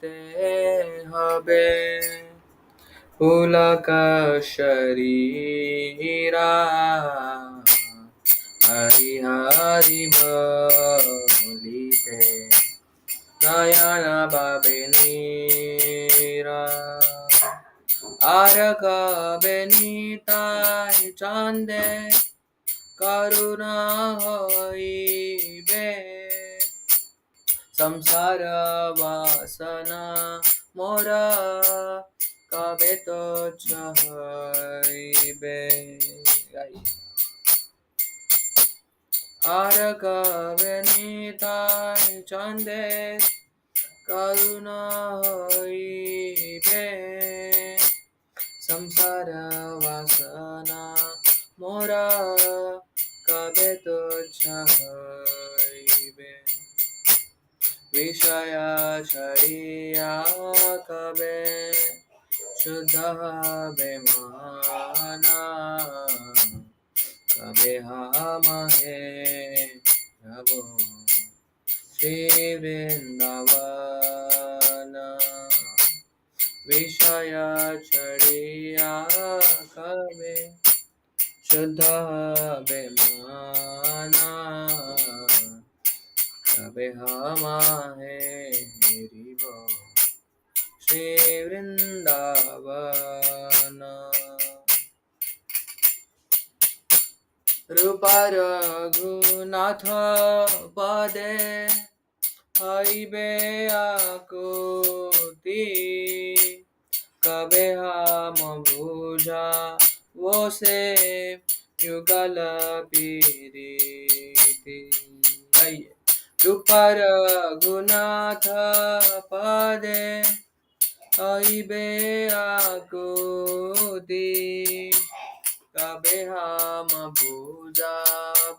ते हबे पुलक शरीरा हरि हरि बोलिते नयन बाबे नीरा आरक बेनीताय चांदे करुणा होइबे संसार वासना मोरा कबे तो छहइबे आर कबे निताय चंदे करुणा होइबे संसार वासना मोरा कबे तो छहइबे विषय छड़िया कबे शुद्ध बेमाना कबे हम हे रबो श्री वृंदावन विषय छड़िया कबे शुद्ध बेमाना कबे हम हे रिबो श्री वृंदावन रूप रघुनाथ पदे हइबे आकुति कबे हम बुझा वो से युगल पीरिति रूप रघुनाथ पदे हइबे आकुति कबे हम भुजा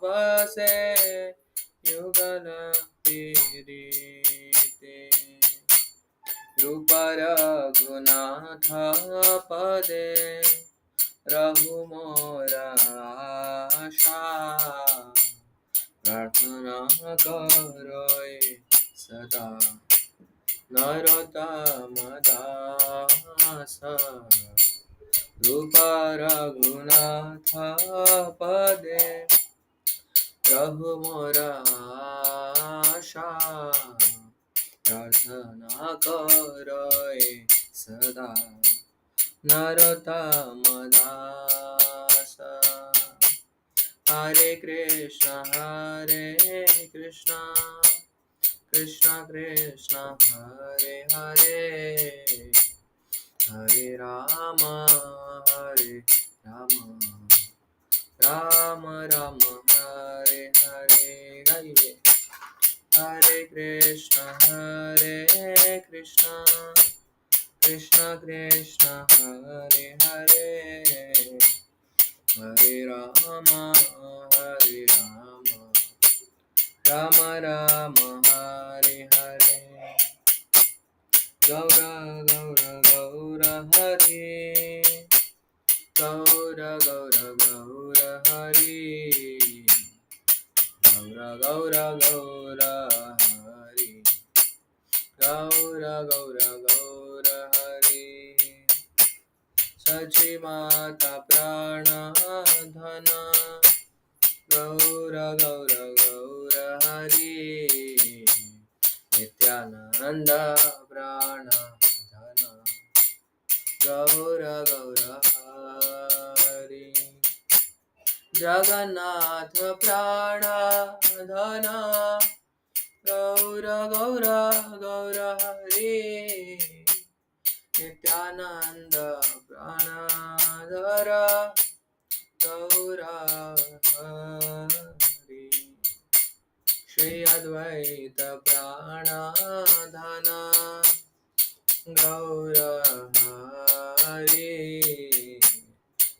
बसे युगल पीरिते रूप रघुनाथ पदे रहु मोर आशा प्रार्थना करोय सदा नरोत्तम दास रूप रघुनाथ पदे रहु मोर आशा प्रार्थना करोय सदा नरोत्तम दास हरे कृष्ण कृष्ण कृष्ण हरे हरे हरे राम राम राम हरे हरे हरे कृष्ण कृष्ण कृष्ण हरे हरे हरे राम राम राम हरे हरे गौर गौर गौर हरे गौर गौर गौर हरे गौर गौर गौर हरे गौर गौर गौर हरे सची माता प्राण धन गौर गौर गौर हरे नित्यानंद प्राण धन गौर गौर हरे जगन्नाथ प्राण धन गौर गौर गौर हरे नित्यानंद प्राणधर गौर हरे श्री अद्वैत प्राणधन गौर हरे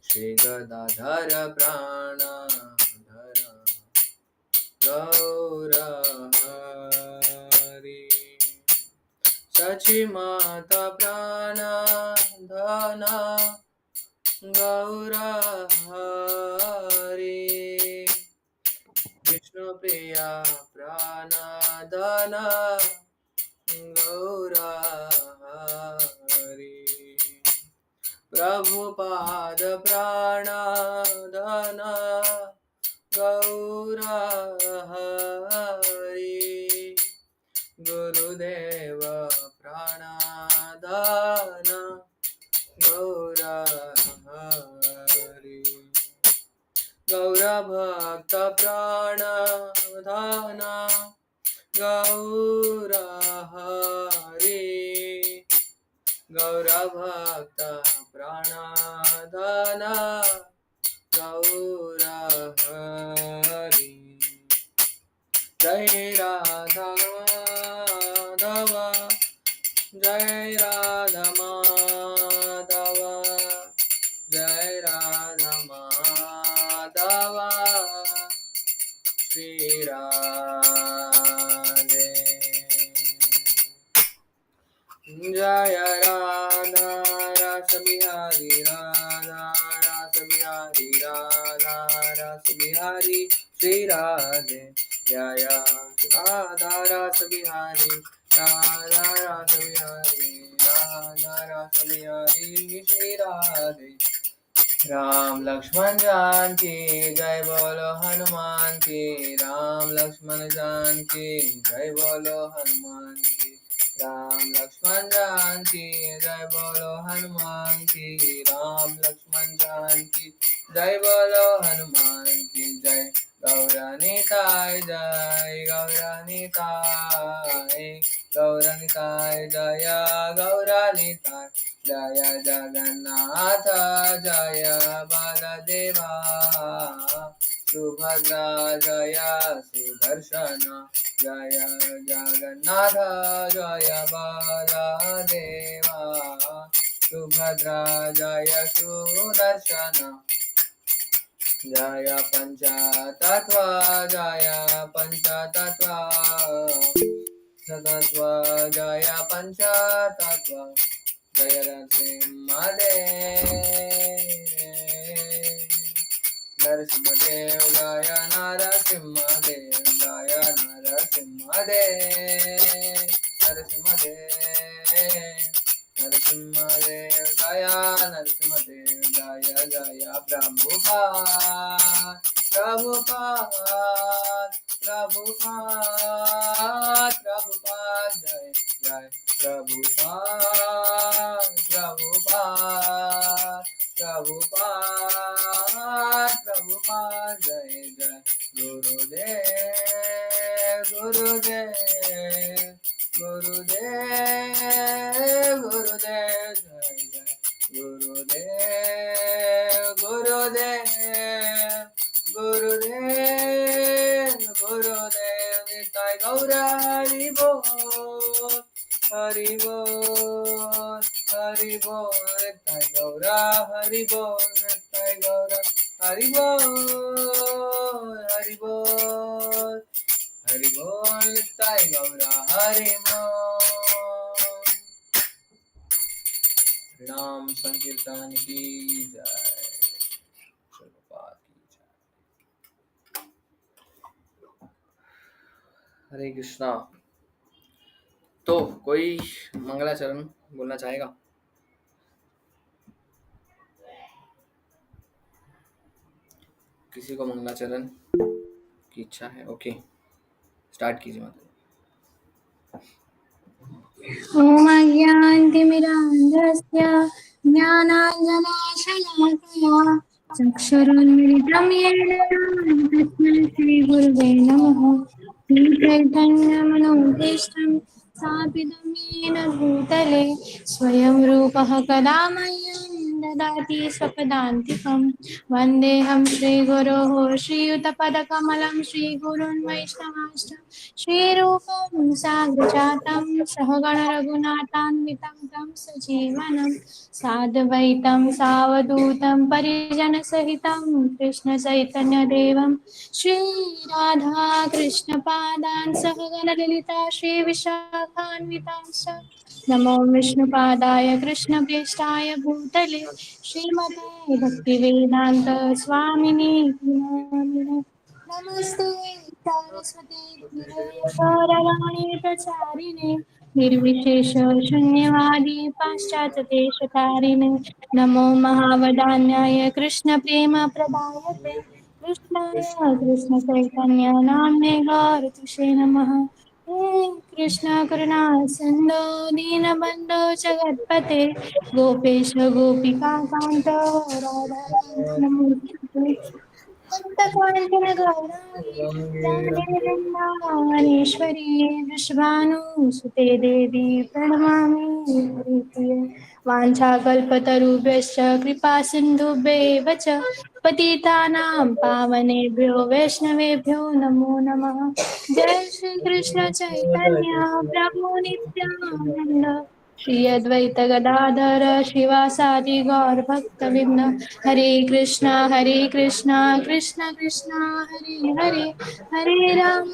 श्री गदाधर प्राणधर गौर हरे सची माता प्राण धन गौर हरे कृष्ण प्रिया प्राण धन गौर प्रभुपाद प्राणधन गौरहरि गुरुदेव प्राणधन गौरहरि गौरभक्त प्राणधन गौरहरि गौरभक्त प्राणधन गौरहरि जय राधा माधव जय राधा माधव जय राधा माधव श्री राधे जय राधा रस बिहारी राधा रस बिहारी राधा रस बिहारी श्री राधे जय राधा रस बिहारी राधा रस बिहारी राधा रस बिहारी श्री राधे राम लक्ष्मण जानकी जय बोलो हनुमान की राम लक्ष्मण जानकी जय बोलो हनुमान की राम लक्ष्मण जानकी जय बोलो हनुमान की राम लक्ष्मण जानकी जय बोलो हनुमान की जय गौरनिताय जय गौरनिताय गौरनिताय जय गौरनिताय जय जगन्नाथ जय बलदेवा सुभद्रा जय सुदर्शन जय जगन्नाथ जय बलदेवा सुभद्रा जय सुदर्शन जय पंचतत्व जय पंचतत्व सतत्व जय पंचतत्व जय नरसिंहदेव जय नरसिंहदेव जय नरसिंहदेव नरसिंहदेव जय नरसिंहदेव जय जय प्रभुपाद प्रभुपाद प्रभुपाद प्रभुपाद जय जय प्रभुपाद प्रभुपाद प्रभुपाद प्रभुपाद जय जय गुरुदेव गुरुदेव गुरुदेव गुरुदेव जय जय गुरुदेव गुरुदेव गुरुदेव गुरुदेव निताय गौर हरि बोल हरि बोल हरि बोल निताय गौर हरि बोल निताय गौर हरि बोल हरि बोल हरि बोल निताय गौर हरि बोल नाम संकीर्तन की जय प्रभुपाद की जय हरे कृष्णा। तो कोई मंगलाचरण बोलना चाहेगा? किसी को मंगलाचरण की इच्छा है? ओके, स्टार्ट कीजिए माता। ॐ अज्ञानतिमिरान्धस्य ज्ञानाञ्जनशलाकया चक्षुरुन्मिलितं येन तस्मै श्रीगुरुवे नमः। श्रीचैतन्यमनोभीष्टं स्थापितं येन भूतले स्वयं रूपः कदा मह्यं ददाति स्वपदान्तिकं। वन्देऽहं श्रीगुरोः श्रीयुतपदकमलं श्रीगुरुन् वैष्णवांश्च श्रीरूपं साग्रजातं सहगणरघुनाथान्वितं तं सजीवनं साद्वैतं सावधूतं परिजनसहितं कृष्णचैतन्यदेवं श्रीराधा कृष्णपादान् सहगणललिता श्रीविशाखान्वितांश्च नमो विष्णुपादाय कृष्णप्रेष्ठाय भूतले श्रीमते भक्तिवेदान्त स्वामिने नमस्ते सरस्वती गौरवाणी प्रचारिणे निर्विशेष शून्यवादी पाश्चात्यदेशकारिणे नमो महावदान्याय कृष्णप्रेम प्रदायते कृष्णाय कृष्णचैतन्य नाम्ने गौरतुषे नमः। हे कृष्ण करुणा सिन्धो दीनबन्धो जगत्पते गोपेश गोपिका कान्त राधाकान्त नमोस्तुते। तप्तकाञ्चन गौराङ्गी राधे वृन्दावनेश्वरी वृषभानुसुते देवी प्रणमामि हरिप्रिये। वाञ्छाकल्पतरुभ्यश्च कृपा सिन्धुभ्येव च पतितानां पावनेभ्यो वैष्णवेभ्यो नमो नमः। जय श्री कृष्ण चैतन्य प्रभु नित्यानंद श्री अद्वैत गदाधर शिवासादि गौर भक्तवृंद। हरे कृष्णा कृष्ण कृष्णा हरे हरे हरे राम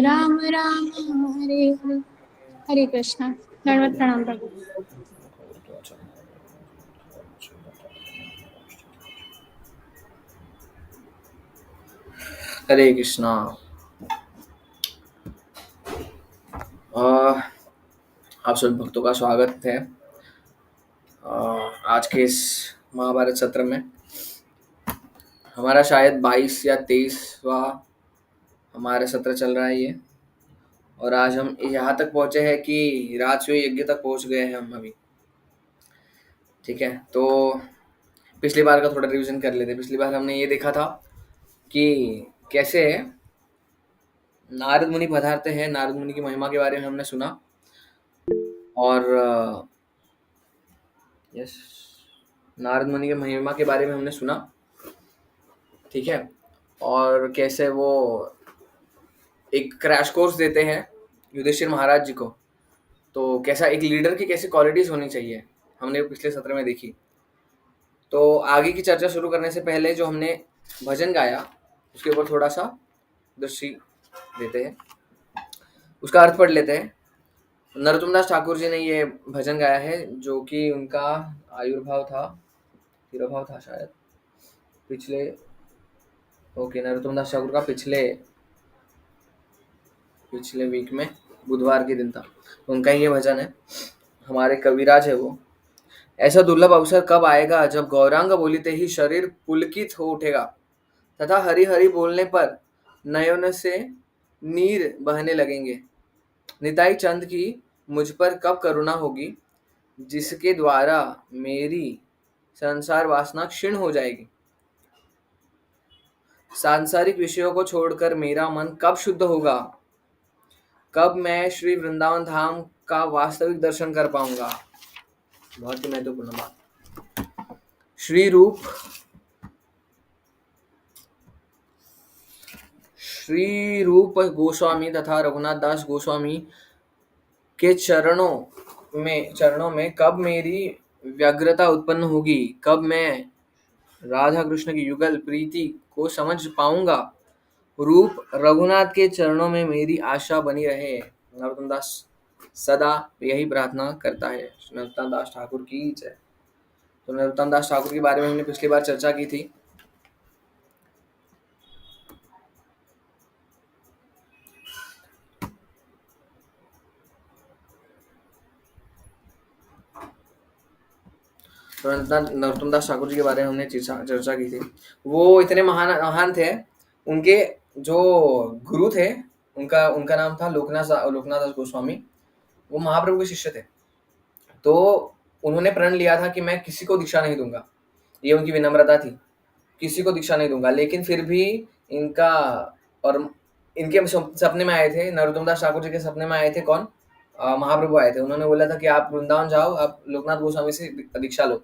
राम राम हरे हरे। हरे कृष्णा। दंडवत प्रणाम प्रभु। हरे कृष्णा। आप सभी भक्तों का स्वागत है आज के इस महाभारत सत्र में। हमारा शायद 22 या 23वां हमारा सत्र चल रहा है ये, और आज हम यहाँ तक पहुँचे हैं कि राजसूय यज्ञ तक पहुँच गए हैं हम अभी। ठीक है, तो पिछली बार का थोड़ा रिवीजन कर लेते। पिछली बार हमने ये देखा था कि कैसे नारद मुनि पधारते हैं, नारद मुनि की महिमा के बारे में हमने सुना, और यस, नारद मुनि की महिमा के बारे में हमने सुना। ठीक है, और कैसे वो एक क्रैश कोर्स देते हैं युधिष्ठिर महाराज जी को। तो कैसा एक लीडर की कैसी क्वालिटीज होनी चाहिए हमने पिछले सत्र में देखी। तो आगे की चर्चा शुरू करने से पहले जो हमने भजन गाया उसके ऊपर थोड़ा सा दृष्टि देते हैं, उसका अर्थ पढ़ लेते हैं। नरोत्तम दास ठाकुर जी ने ये भजन गाया है, जो कि उनका आयुर्भाव था, तिरोभाव था शायद, पिछले नरोत्तम दास ठाकुर का पिछले वीक में बुधवार के दिन था। उनका ही ये भजन है, हमारे कविराज है वो। ऐसा दुर्लभ अवसर कब आएगा जब गौरांग बोलते ही शरीर पुलकित हो उठेगा तथा हरि हरि बोलने पर नयन से नीर बहने लगेंगे। निताई चंद की मुझ पर कब करुणा होगी जिसके द्वारा मेरी संसार वासना क्षीण हो जाएगी। सांसारिक विषयों को छोड़कर मेरा मन कब शुद्ध होगा, कब मैं श्री वृंदावन धाम का वास्तविक दर्शन कर पाऊंगा। बहुत ही महत्वपूर्ण बात। श्री रूप गोस्वामी तथा रघुनाथ दास गोस्वामी के चरणों में कब मेरी व्यग्रता उत्पन्न होगी, कब मैं राधा कृष्ण की युगल प्रीति को समझ पाऊंगा। रूप रघुनाथ के चरणों में मेरी आशा बनी रहे। नरोत्तम दास सदा यही प्रार्थना करता है। नरोत्तम दास ठाकुर की जय। तो नरोत्तम दास ठाकुर के बारे में हमने पिछली बार चर्चा की थी। तो नरोत्तम दास ठाकुर जी के बारे में हमने चर्चा की थी। वो इतने महान थे। उनके जो गुरु थे, उनका नाम था लोकनाथ दास गोस्वामी। वो महाप्रभु के शिष्य थे। तो उन्होंने प्रण लिया था कि मैं किसी को दीक्षा नहीं दूंगा। ये उनकी विनम्रता थी, किसी को दीक्षा नहीं दूंगा। लेकिन फिर भी इनका और इनके सपने में आए थे, नरोत्तम दास ठाकुर जी के सपने में आए थे कौन? महाप्रभु आए थे। उन्होंने बोला था कि आप वृंदावन जाओ, आप लोकनाथ गोस्वामी से दीक्षा लो।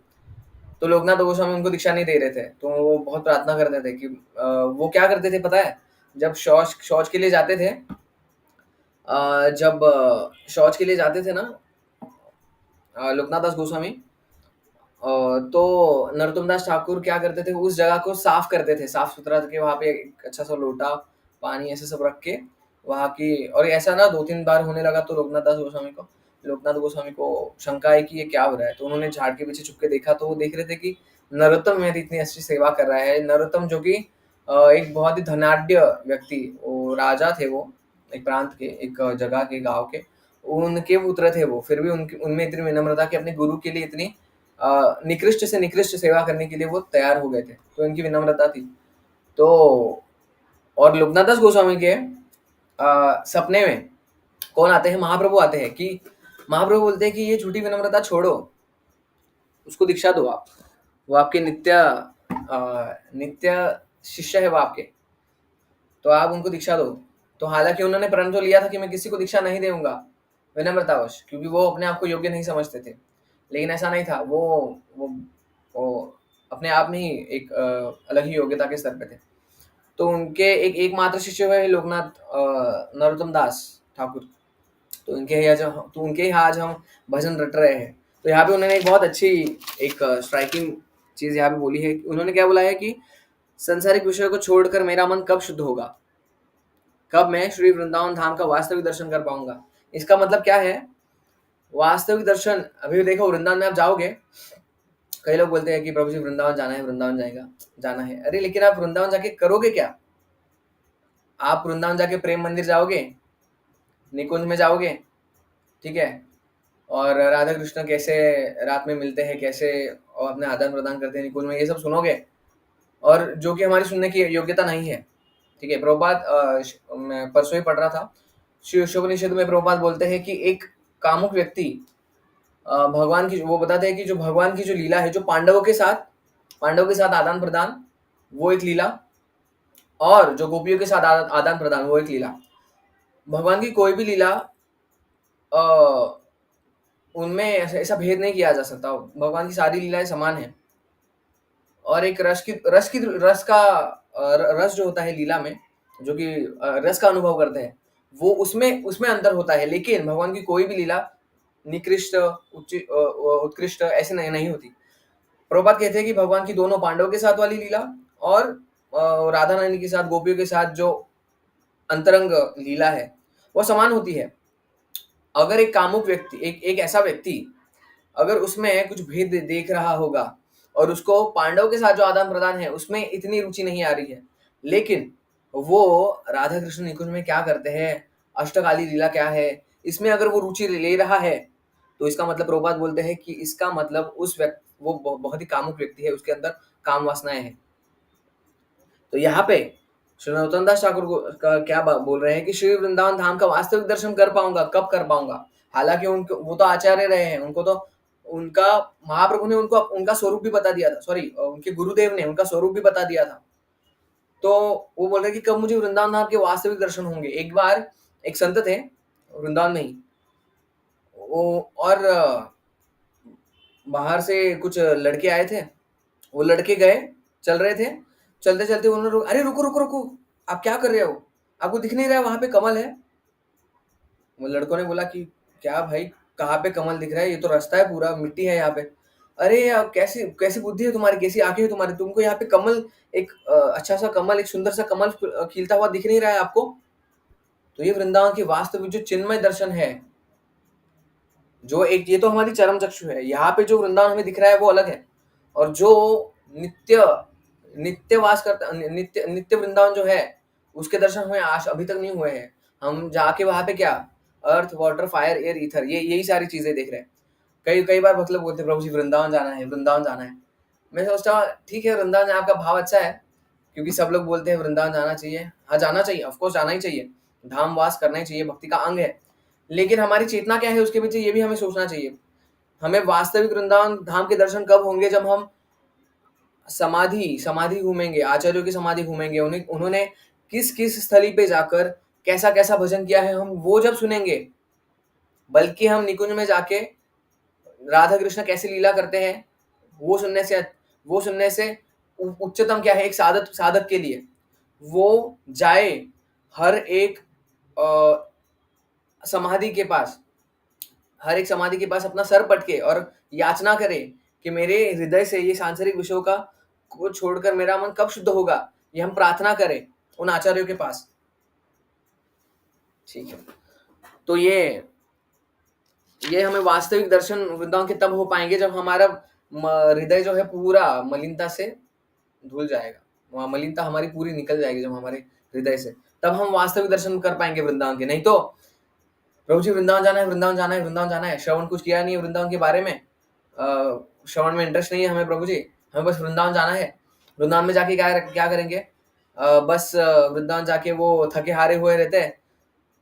तो लोकनाथ गोस्वामी उनको दीक्षा नहीं दे रहे थे। तो वो बहुत प्रार्थना करते थे कि वो क्या करते थे पता है? जब शौच के लिए जाते थे, ना लोकनाथ दास गोस्वामी, तो नरोत्तम दास ठाकुर क्या करते थे, उस जगह को साफ करते थे, साफ सुथरा करके वहां पे एक अच्छा सा लोटा पानी ऐसे सब रख के वहां की। और ऐसा ना 2-3 बार होने लगा तो लोकनाथ गोस्वामी को शंका है कि ये क्या हो रहा है। तो उन्होंने झाड़ के पीछे छुप के देखा, तो वो देख रहे थे कि नरोत्तम मेरी इतनी अच्छी सेवा कर रहा है। नरोत्तम जो कि एक बहुत ही धनाढ्य व्यक्ति, वो राजा थे, वो एक प्रांत के, एक जगह के, गांव के। उनके पुत्र थे वो, फिर भी उनकी उनमें इतनी विनम्रता कि अपने गुरु के लिए इतनी निकृष्ट से निकृष्ट सेवा करने के लिए वो तैयार हो गए थे, तो इनकी विनम्रता थी। तो और लोकनाथ दास गोस्वामी के सपने में कौन आते हैं? महाप्रभु आते हैं, कि महाप्रभु बोलते हैं कि ये झूठी विनम्रता छोड़ो, उसको दीक्षा दो आप, वो आपके नित्य शिष्य है वो आपके, तो आप उनको दीक्षा दो। तो हालांकि उन्होंने प्रण तो लिया था कि मैं किसी को दीक्षा नहीं दूंगा विनम्रतावश, क्योंकि वो अपने आप को योग्य नहीं समझते थे, लेकिन ऐसा नहीं था। वो वो अपने आप में ही एक अलग ही योग्यता के स्तर पे थे। तो उनके एक एकमात्र शिष्य हुए लोकनाथ नरोत्तम दास ठाकुर। तो उनके ही आज हम भजन रट रहे हैं। तो यहाँ पे उन्होंने एक बहुत अच्छी एक स्ट्राइकिंग चीज यहाँ पे बोली है। उन्होंने क्या बोला है कि संसारिक विषयों को छोड़कर मेरा मन कब शुद्ध होगा, कब मैं श्री वृंदावन धाम का वास्तविक दर्शन कर पाऊंगा। इसका मतलब क्या है? वास्तविक दर्शन, अभी देखो वृंदावन में आप जाओगे, कई लोग बोलते हैं कि प्रभु जी वृंदावन जाना है, वृंदावन जाना है। अरे लेकिन आप वृंदावन जाके करोगे क्या? आप वृंदावन जाके प्रेम मंदिर जाओगे, निकुंज में जाओगे, ठीक है, और राधा कृष्ण कैसे रात में मिलते हैं, कैसे और अपने आदान प्रदान करते हैं निकुंज में, ये सब सुनोगे, और जो कि हमारी सुनने की योग्यता नहीं है। ठीक है, प्रभुपाद मैं परसों ही पढ़ रहा था, श्री उपनिषद में प्रभुपाद बोलते हैं कि एक कामुक व्यक्ति भगवान की, वो बताते हैं कि जो भगवान की जो लीला है, जो पांडवों के साथ आदान प्रदान, वो एक लीला, और जो गोपियों के साथ आदान प्रदान, वो एक लीला। भगवान की कोई भी लीला उनमें ऐसा भेद नहीं किया जा सकता। भगवान की सारी लीलाएं समान है, और एक रस जो होता है लीला में, जो कि रस का अनुभव करते हैं, वो उसमें उसमें अंतर होता है। लेकिन भगवान की कोई भी लीला निकृष्ट उत्कृष्ट ऐसे नहीं होती। प्रभुपाद कहते हैं कि भगवान की दोनों पांडवों के साथ वाली लीला और राधा रानी के साथ, गोपियों के साथ जो अंतरंग लीला है, वो समान होती है। अगर एक कामुक व्यक्ति, एक ऐसा व्यक्ति अगर उसमें कुछ भेद देख रहा होगा, और उसको पांडव के साथ जो आदान प्रदान है उसमें इतनी रुचि नहीं आ रही है, लेकिन वो राधा कृष्ण निकुंज में क्या करते हैं, अष्टकाली लीला क्या है, इसमें अगर वो रुचि ले रहा है, तो इसका मतलब प्रभुपाद बोलते हैं कि इसका मतलब उस व्यक्ति, वो बहुत ही कामुक व्यक्ति है, उसके अंदर काम वासनाएं हैं। तो यहाँ पे श्री नरोत्तम दास ठाकुर का क्या बोल रहे हैं कि श्री वृंदावन धाम का वास्तविक दर्शन कर पाऊंगा, कब कर पाऊंगा? हालांकि उनको, वो तो आचार्य रहे हैं, उनको तो उनका महाप्रभु ने उनको उनका स्वरूप भी बता दिया था, सॉरी उनके गुरुदेव ने उनका स्वरूप भी बता दिया था। तो वो बोल रहे कि कब मुझे वृंदावन धाम के वास्तविक दर्शन होंगे। एक बार एक संत थे वृंदावन में ही, वो और बाहर से कुछ लड़के आए थे, वो लड़के गए, चल रहे थे, चलते चलते उन्होंने अरे रुको रुको रुको, आप क्या कर रहे हो, आपको दिख नहीं रहा है वहां पे कमल है? वो लड़कों ने बोला कि क्या भाई, कहाँ पे कमल दिख रहा है, ये तो रास्ता है, पूरा मिट्टी है यहाँ पे। अरे यार कैसी कैसी बुद्धि है तुम्हारी, कैसी आंखें है तुम्हारी, तुमको यहाँ पे कमल, एक अच्छा सा कमल, एक सुंदर सा कमल खिलता हुआ दिख नहीं रहा है आपको? तो ये वृंदावन की वास्तविक जो चिन्मय दर्शन है, जो एक, ये तो हमारी चरम चक्षु है, यहाँ पे जो वृंदावन हमें दिख रहा है वो अलग है। और जो नित्य नित्य वास करता, नित्य नित्य वृंदावन जो है, उसके दर्शन हमें आज अभी तक नहीं हुए हैं। हम जाके वहां पे क्या, earth water fire air ether, ये यही सारी चीजें देख रहे हैं। कई कई बार मतलब बोलते प्रभु जी वृंदावन जाना है, वृंदावन जाना है। मैं सोचता हूँ ठीक है, वृंदावन जाने आपका भाव अच्छा है, क्योंकि सब लोग बोलते हैं वृंदावन जाना चाहिए। हाँ जाना चाहिए, ऑफकोर्स जाना ही चाहिए, धाम वास करना ही चाहिए, भक्ति का अंग है। लेकिन हमारी चेतना क्या है उसके पीछे, ये भी हमें सोचना चाहिए। हमें वास्तविक वृंदावन धाम के दर्शन कब होंगे? जब हम समाधि समाधि घूमेंगे, आचार्यों की समाधि घूमेंगे, उन्होंने किस किस स्थली पे जाकर कैसा कैसा भजन किया है, हम वो जब सुनेंगे। बल्कि हम निकुंज में जाके राधा कृष्ण कैसे लीला करते हैं, वो सुनने से उच्चतम क्या है, एक साधक के लिए वो जाए हर एक समाधि के पास, हर एक समाधि के पास अपना सर पटके और याचना करे कि मेरे हृदय से ये सांसारिक विषयों का को छोड़कर मेरा मन कब शुद्ध होगा। ये हम प्रार्थना करें उन आचार्यों के पास। ठीक है, तो ये हमें वास्तविक दर्शन वृंदावन के तब हो पाएंगे जब हमारा हृदय जो है पूरा मलिनता से धुल जाएगा, वहां मलिनता हमारी पूरी निकल जाएगी जब हमारे हृदय से, तब हम वास्तविक दर्शन कर पाएंगे वृंदावन के। नहीं तो प्रभु जी वृंदावन जाना है, वृंदावन जाना है, वृंदावन जाना है। श्रवण कुछ किया नहीं है वृंदावन के बारे में, श्रवण में इंटरेस्ट नहीं है हमें प्रभु जी, हमें बस वृंदावन जाना है। वृंदावन में जाके क्या क्या करेंगे? बस वृंदावन जाके वो थके हारे हुए रहते हैं।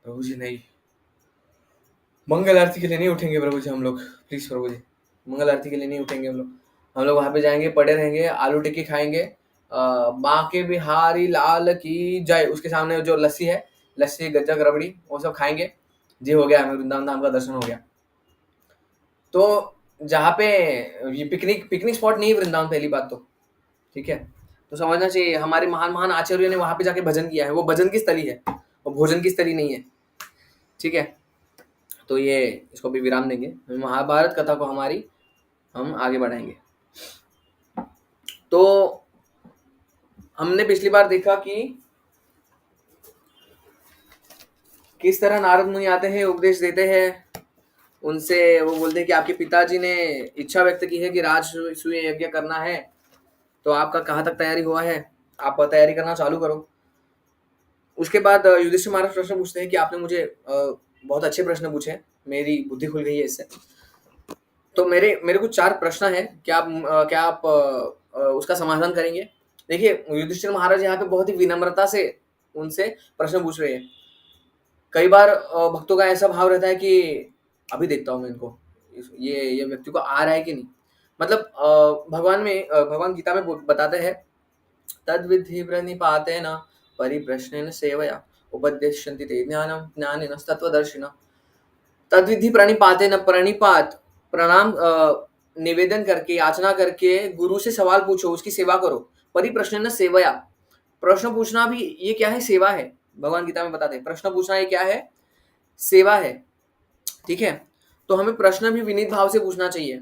प्रभु जी नहीं, मंगल आरती के लिए नहीं उठेंगे प्रभु जी हम लोग, प्लीज प्रभु जी, मंगल आरती के लिए नहीं उठेंगे हम लोग। हम लोग वहां पे जाएंगे, पड़े रहेंगे, आलू टिक्की खाएंगे, बांके बिहारी लाल की जय, उसके सामने जो लस्सी है, लस्सी गज्जक रबड़ी वो सब खाएंगे जी, हो गया, हमें वृंदावन धाम का दर्शन हो गया। तो जहाँ पे ये पिकनिक पिकनिक स्पॉट नहीं है वृंदावन, पहली बात तो, ठीक है। तो समझना चाहिए हमारे महान महान आचार्यों ने वहां पे जाके भजन किया है, वो भजन की स्थली है, वो भोजन की स्थली नहीं है, ठीक है। तो ये इसको भी विराम देंगे, महाभारत कथा को हमारी हम आगे बढ़ाएंगे। तो हमने पिछली बार देखा कि किस तरह नारद मुनि आते हैं, उपदेश देते हैं, उनसे वो बोलते हैं कि आपके पिताजी ने इच्छा व्यक्त की है कि राजसूय यज्ञ करना है, तो आपका कहाँ तक तैयारी हुआ है, आप तैयारी करना चालू करो। उसके बाद युधिष्ठिर महाराज प्रश्न पूछते हैं कि आपने मुझे बहुत अच्छे प्रश्न पूछे, मेरी बुद्धि खुल गई है इससे। तो मेरे मेरे कुछ 4 प्रश्न है, क्या आप उसका समाधान करेंगे? देखिए युधिष्ठिर महाराज यहाँ पे बहुत ही विनम्रता से उनसे प्रश्न पूछ रहे हैं। कई बार भक्तों का ऐसा भाव रहता है कि अभी देखता हूँ मैं इनको, ये व्यक्ति को आ रहा है कि नहीं। मतलब भगवान गीता में बताते हैं, तद्विधि प्रणिपातेन परिप्रश्नेन सेवया उपदेश्यन्ति ते ज्ञानं ज्ञानिनस्तत्त्वदर्शिनः। तद्विधि प्रणिपातेन, प्रणिपात प्रणाम निवेदन करके, याचना करके गुरु से सवाल पूछो, उसकी सेवा करो। परिप्रश्नेन सेवया, प्रश्न पूछना भी ये क्या है? सेवा है। भगवान गीता में बताते हैं प्रश्न पूछना ये क्या है? सेवा है, ठीक है। तो हमें प्रश्न भी विनीत भाव से पूछना चाहिए।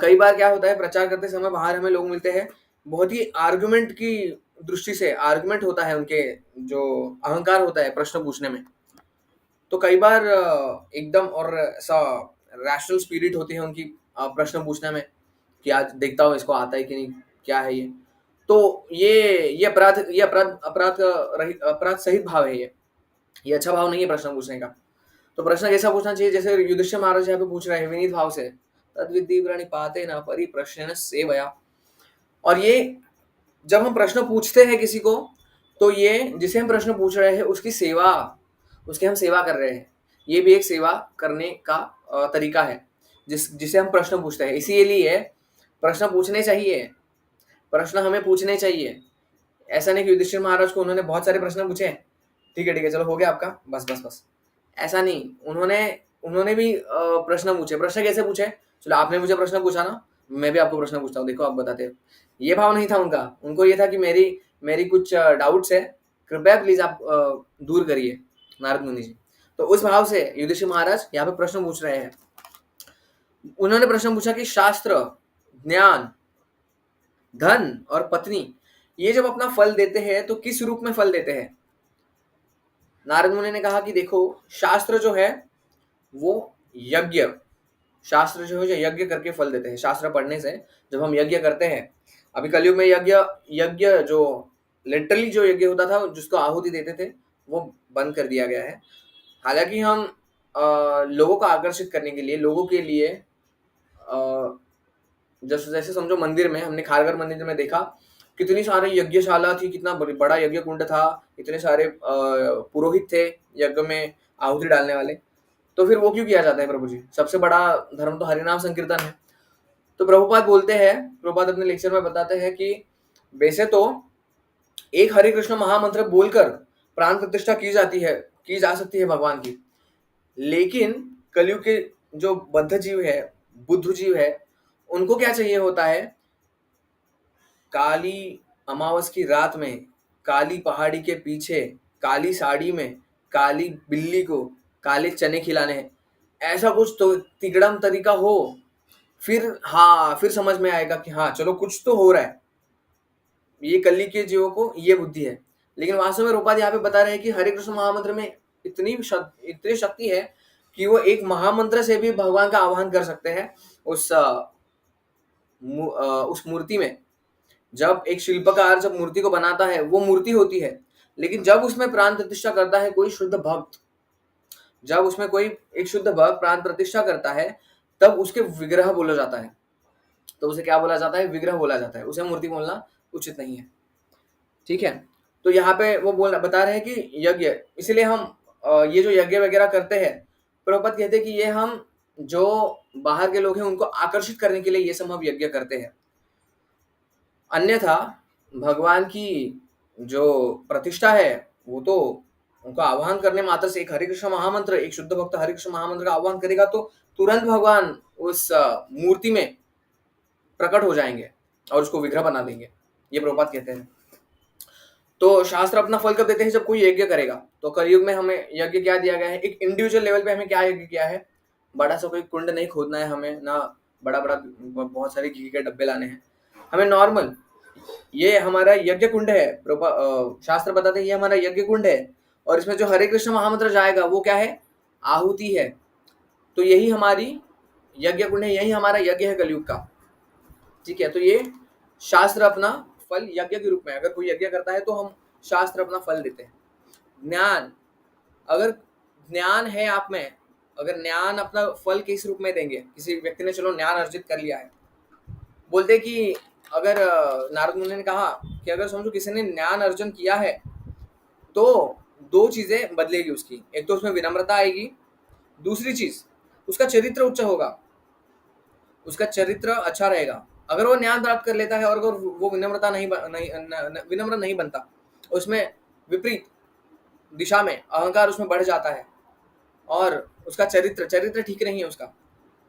कई बार क्या होता है, प्रचार करते समय बाहर हमें लोग मिलते हैं, बहुत ही आर्गुमेंट की दृष्टि से, आर्गुमेंट होता है उनके, जो अहंकार होता है प्रश्न पूछने में। तो कई बार एकदम और ऐसा रैशनल स्पिरिट होती है उनकी प्रश्न पूछने में, कि आज देखता हूँ इसको आता है कि नहीं, क्या है ये। तो ये अपराध सहित भाव है, ये अच्छा भाव नहीं है प्रश्न पूछने का। तो प्रश्न कैसा पूछना चाहिए? जैसे युधिष्ठिर महाराज यहाँ पे पूछ रहे हैं विनीत भाव से, तद्विधि प्रणिपातेन परिप्रश्नेन सेवया। और ये जब हम प्रश्न पूछते हैं किसी को, तो ये जिसे हम प्रश्न पूछ रहे हैं उसकी सेवा, उसकी हम सेवा कर रहे हैं। ये भी एक सेवा करने का तरीका है, जिसे हम प्रश्न पूछते हैं। इसीलिए प्रश्न पूछने चाहिए, प्रश्न हमें पूछने चाहिए। ऐसा नहीं कि युधिष्ठिर महाराज को उन्होंने बहुत सारे प्रश्न पूछे, ठीक है चलो हो गया आपका, बस बस बस, ऐसा नहीं। उन्होंने भी प्रश्न पूछे। प्रश्न कैसे पूछे? चलो आपने मुझे प्रश्न पूछा ना, मैं भी आपको प्रश्न पूछता हूँ, देखो आप बताते हो। ये भाव नहीं था उनका, उनको ये था कि मेरी कुछ डाउट्स है, कृपया प्लीज आप दूर करिए नारद मुनि जी। तो उस भाव से युधिष्ठिर महाराज यहाँ पे प्रश्न पूछ रहे हैं। उन्होंने प्रश्न पूछा कि शास्त्र, ज्ञान, धन और पत्नी, ये जब अपना फल देते हैं तो किस रूप में फल देते हैं? नारद मुनि ने कहा कि देखो, शास्त्र जो है वो यज्ञ, शास्त्र जो है जो यज्ञ करके फल देते हैं। शास्त्र पढ़ने से जब हम यज्ञ करते हैं, अभी कलयुग में यज्ञ जो लिटरली जो यज्ञ होता था, जिसको आहुति देते थे, वो बंद कर दिया गया है। हालांकि हम लोगों को आकर्षित करने के लिए, लोगों के लिए, जैसे समझो मंदिर में, हमने खारघर मंदिर में देखा कितनी सारी यज्ञशाला थी, कितना बड़ा यज्ञ कुंड था, इतने सारे पुरोहित थे यज्ञ में आहुति डालने वाले। तो फिर वो क्यों किया जाता है प्रभु जी? सबसे बड़ा धर्म तो हरिनाम संकीर्तन है। तो प्रभुपाद बोलते हैं, प्रभुपाद अपने लेक्चर में बताते हैं कि वैसे तो एक हरे कृष्ण महामंत्र बोलकर प्राण प्रतिष्ठा की जा सकती है भगवान की, लेकिन कलयुग के जो बद्ध जीव है, बुद्ध जीव है, उनको क्या चाहिए होता है? काली अमावस की रात में, काली पहाड़ी के पीछे, काली साड़ी में, काली बिल्ली को काले चने खिलाने हैं। ऐसा कुछ तो तिगड़म तरीका हो, फिर समझ में आएगा कि हाँ चलो कुछ तो हो रहा है। ये कली के जीवों को ये बुद्धि है। लेकिन वास्तव में रूपाद यहाँ पे बता रहे हैं कि हरे कृष्ण महामंत्र में इतनी शक्ति है कि वो एक महामंत्र से भी भगवान का आह्वान कर सकते हैं उस मूर्ति में। जब एक शिल्पकार जब मूर्ति को बनाता है, वो मूर्ति होती है, लेकिन जब उसमें प्राण प्रतिष्ठा करता है कोई शुद्ध भक्त, जब उसमें कोई एक शुद्ध भक्त प्राण प्रतिष्ठा करता है तब उसके विग्रह बोला जाता है। तो उसे क्या बोला जाता है? विग्रह बोला जाता है, उसे मूर्ति बोलना उचित नहीं है। ठीक है। तो यहाँ पे वो बोल बता रहे हैं कि यज्ञ, इसलिए हम ये जो यज्ञ वगैरह करते हैं, प्रभुपाद कहते हैं कि ये हम जो बाहर के लोग हैं उनको आकर्षित करने के लिए ये सब हम यज्ञ करते हैं। अन्यथा भगवान की जो प्रतिष्ठा है वो तो उनका आह्वान करने मात्र से, एक हरे कृष्ण महामंत्र, एक शुद्ध भक्त हरे कृष्ण महामंत्र का आह्वान करेगा तो तुरंत भगवान उस मूर्ति में प्रकट हो जाएंगे और उसको विग्रह बना देंगे, ये प्रभुपाद कहते हैं। तो शास्त्र अपना फल कब देते हैं? जब कोई यज्ञ करेगा। तो कलयुग में हमें यज्ञ क्या दिया गया है? एक इंडिविजुअल लेवल पे हमें क्या यज्ञ किया है? बड़ा सा कोई कुंड नहीं खोदना है हमें, ना बड़ा बड़ा बहुत सारे घी के डब्बे लाने हैं, हमें नॉर्मल ये हमारा यज्ञ कुंड है। शास्त्र बताते हैं ये हमारा यज्ञ कुंड है, और इसमें जो हरे कृष्ण महामंत्र जाएगा वो क्या है? आहुति है। तो यही हमारी यज्ञ कुंड है, यही हमारा यज्ञ है कलयुग का। ठीक है। तो ये शास्त्र अपना फल यज्ञ के रूप में, अगर कोई यज्ञ करता है तो हम शास्त्र अपना फल देते हैं। ज्ञान, अगर ज्ञान है आप में, अगर ज्ञान अपना फल किस रूप में देंगे? किसी व्यक्ति ने चलो ज्ञान अर्जित कर लिया है, बोलते कि अगर नारद मुनि ने कहा कि अगर समझो किसी ने ज्ञान अर्जन किया है तो दो चीजें बदलेगी उसकी, एक तो उसमें विनम्रता आएगी, दूसरी चीज उसका चरित्र उच्च होगा, उसका चरित्र अच्छा रहेगा। अगर वो ज्ञान प्राप्त कर लेता है और अगर वो विनम्रता विनम्र नहीं बनता, उसमें विपरीत दिशा में अहंकार उसमें बढ़ जाता है और उसका चरित्र ठीक नहीं है उसका,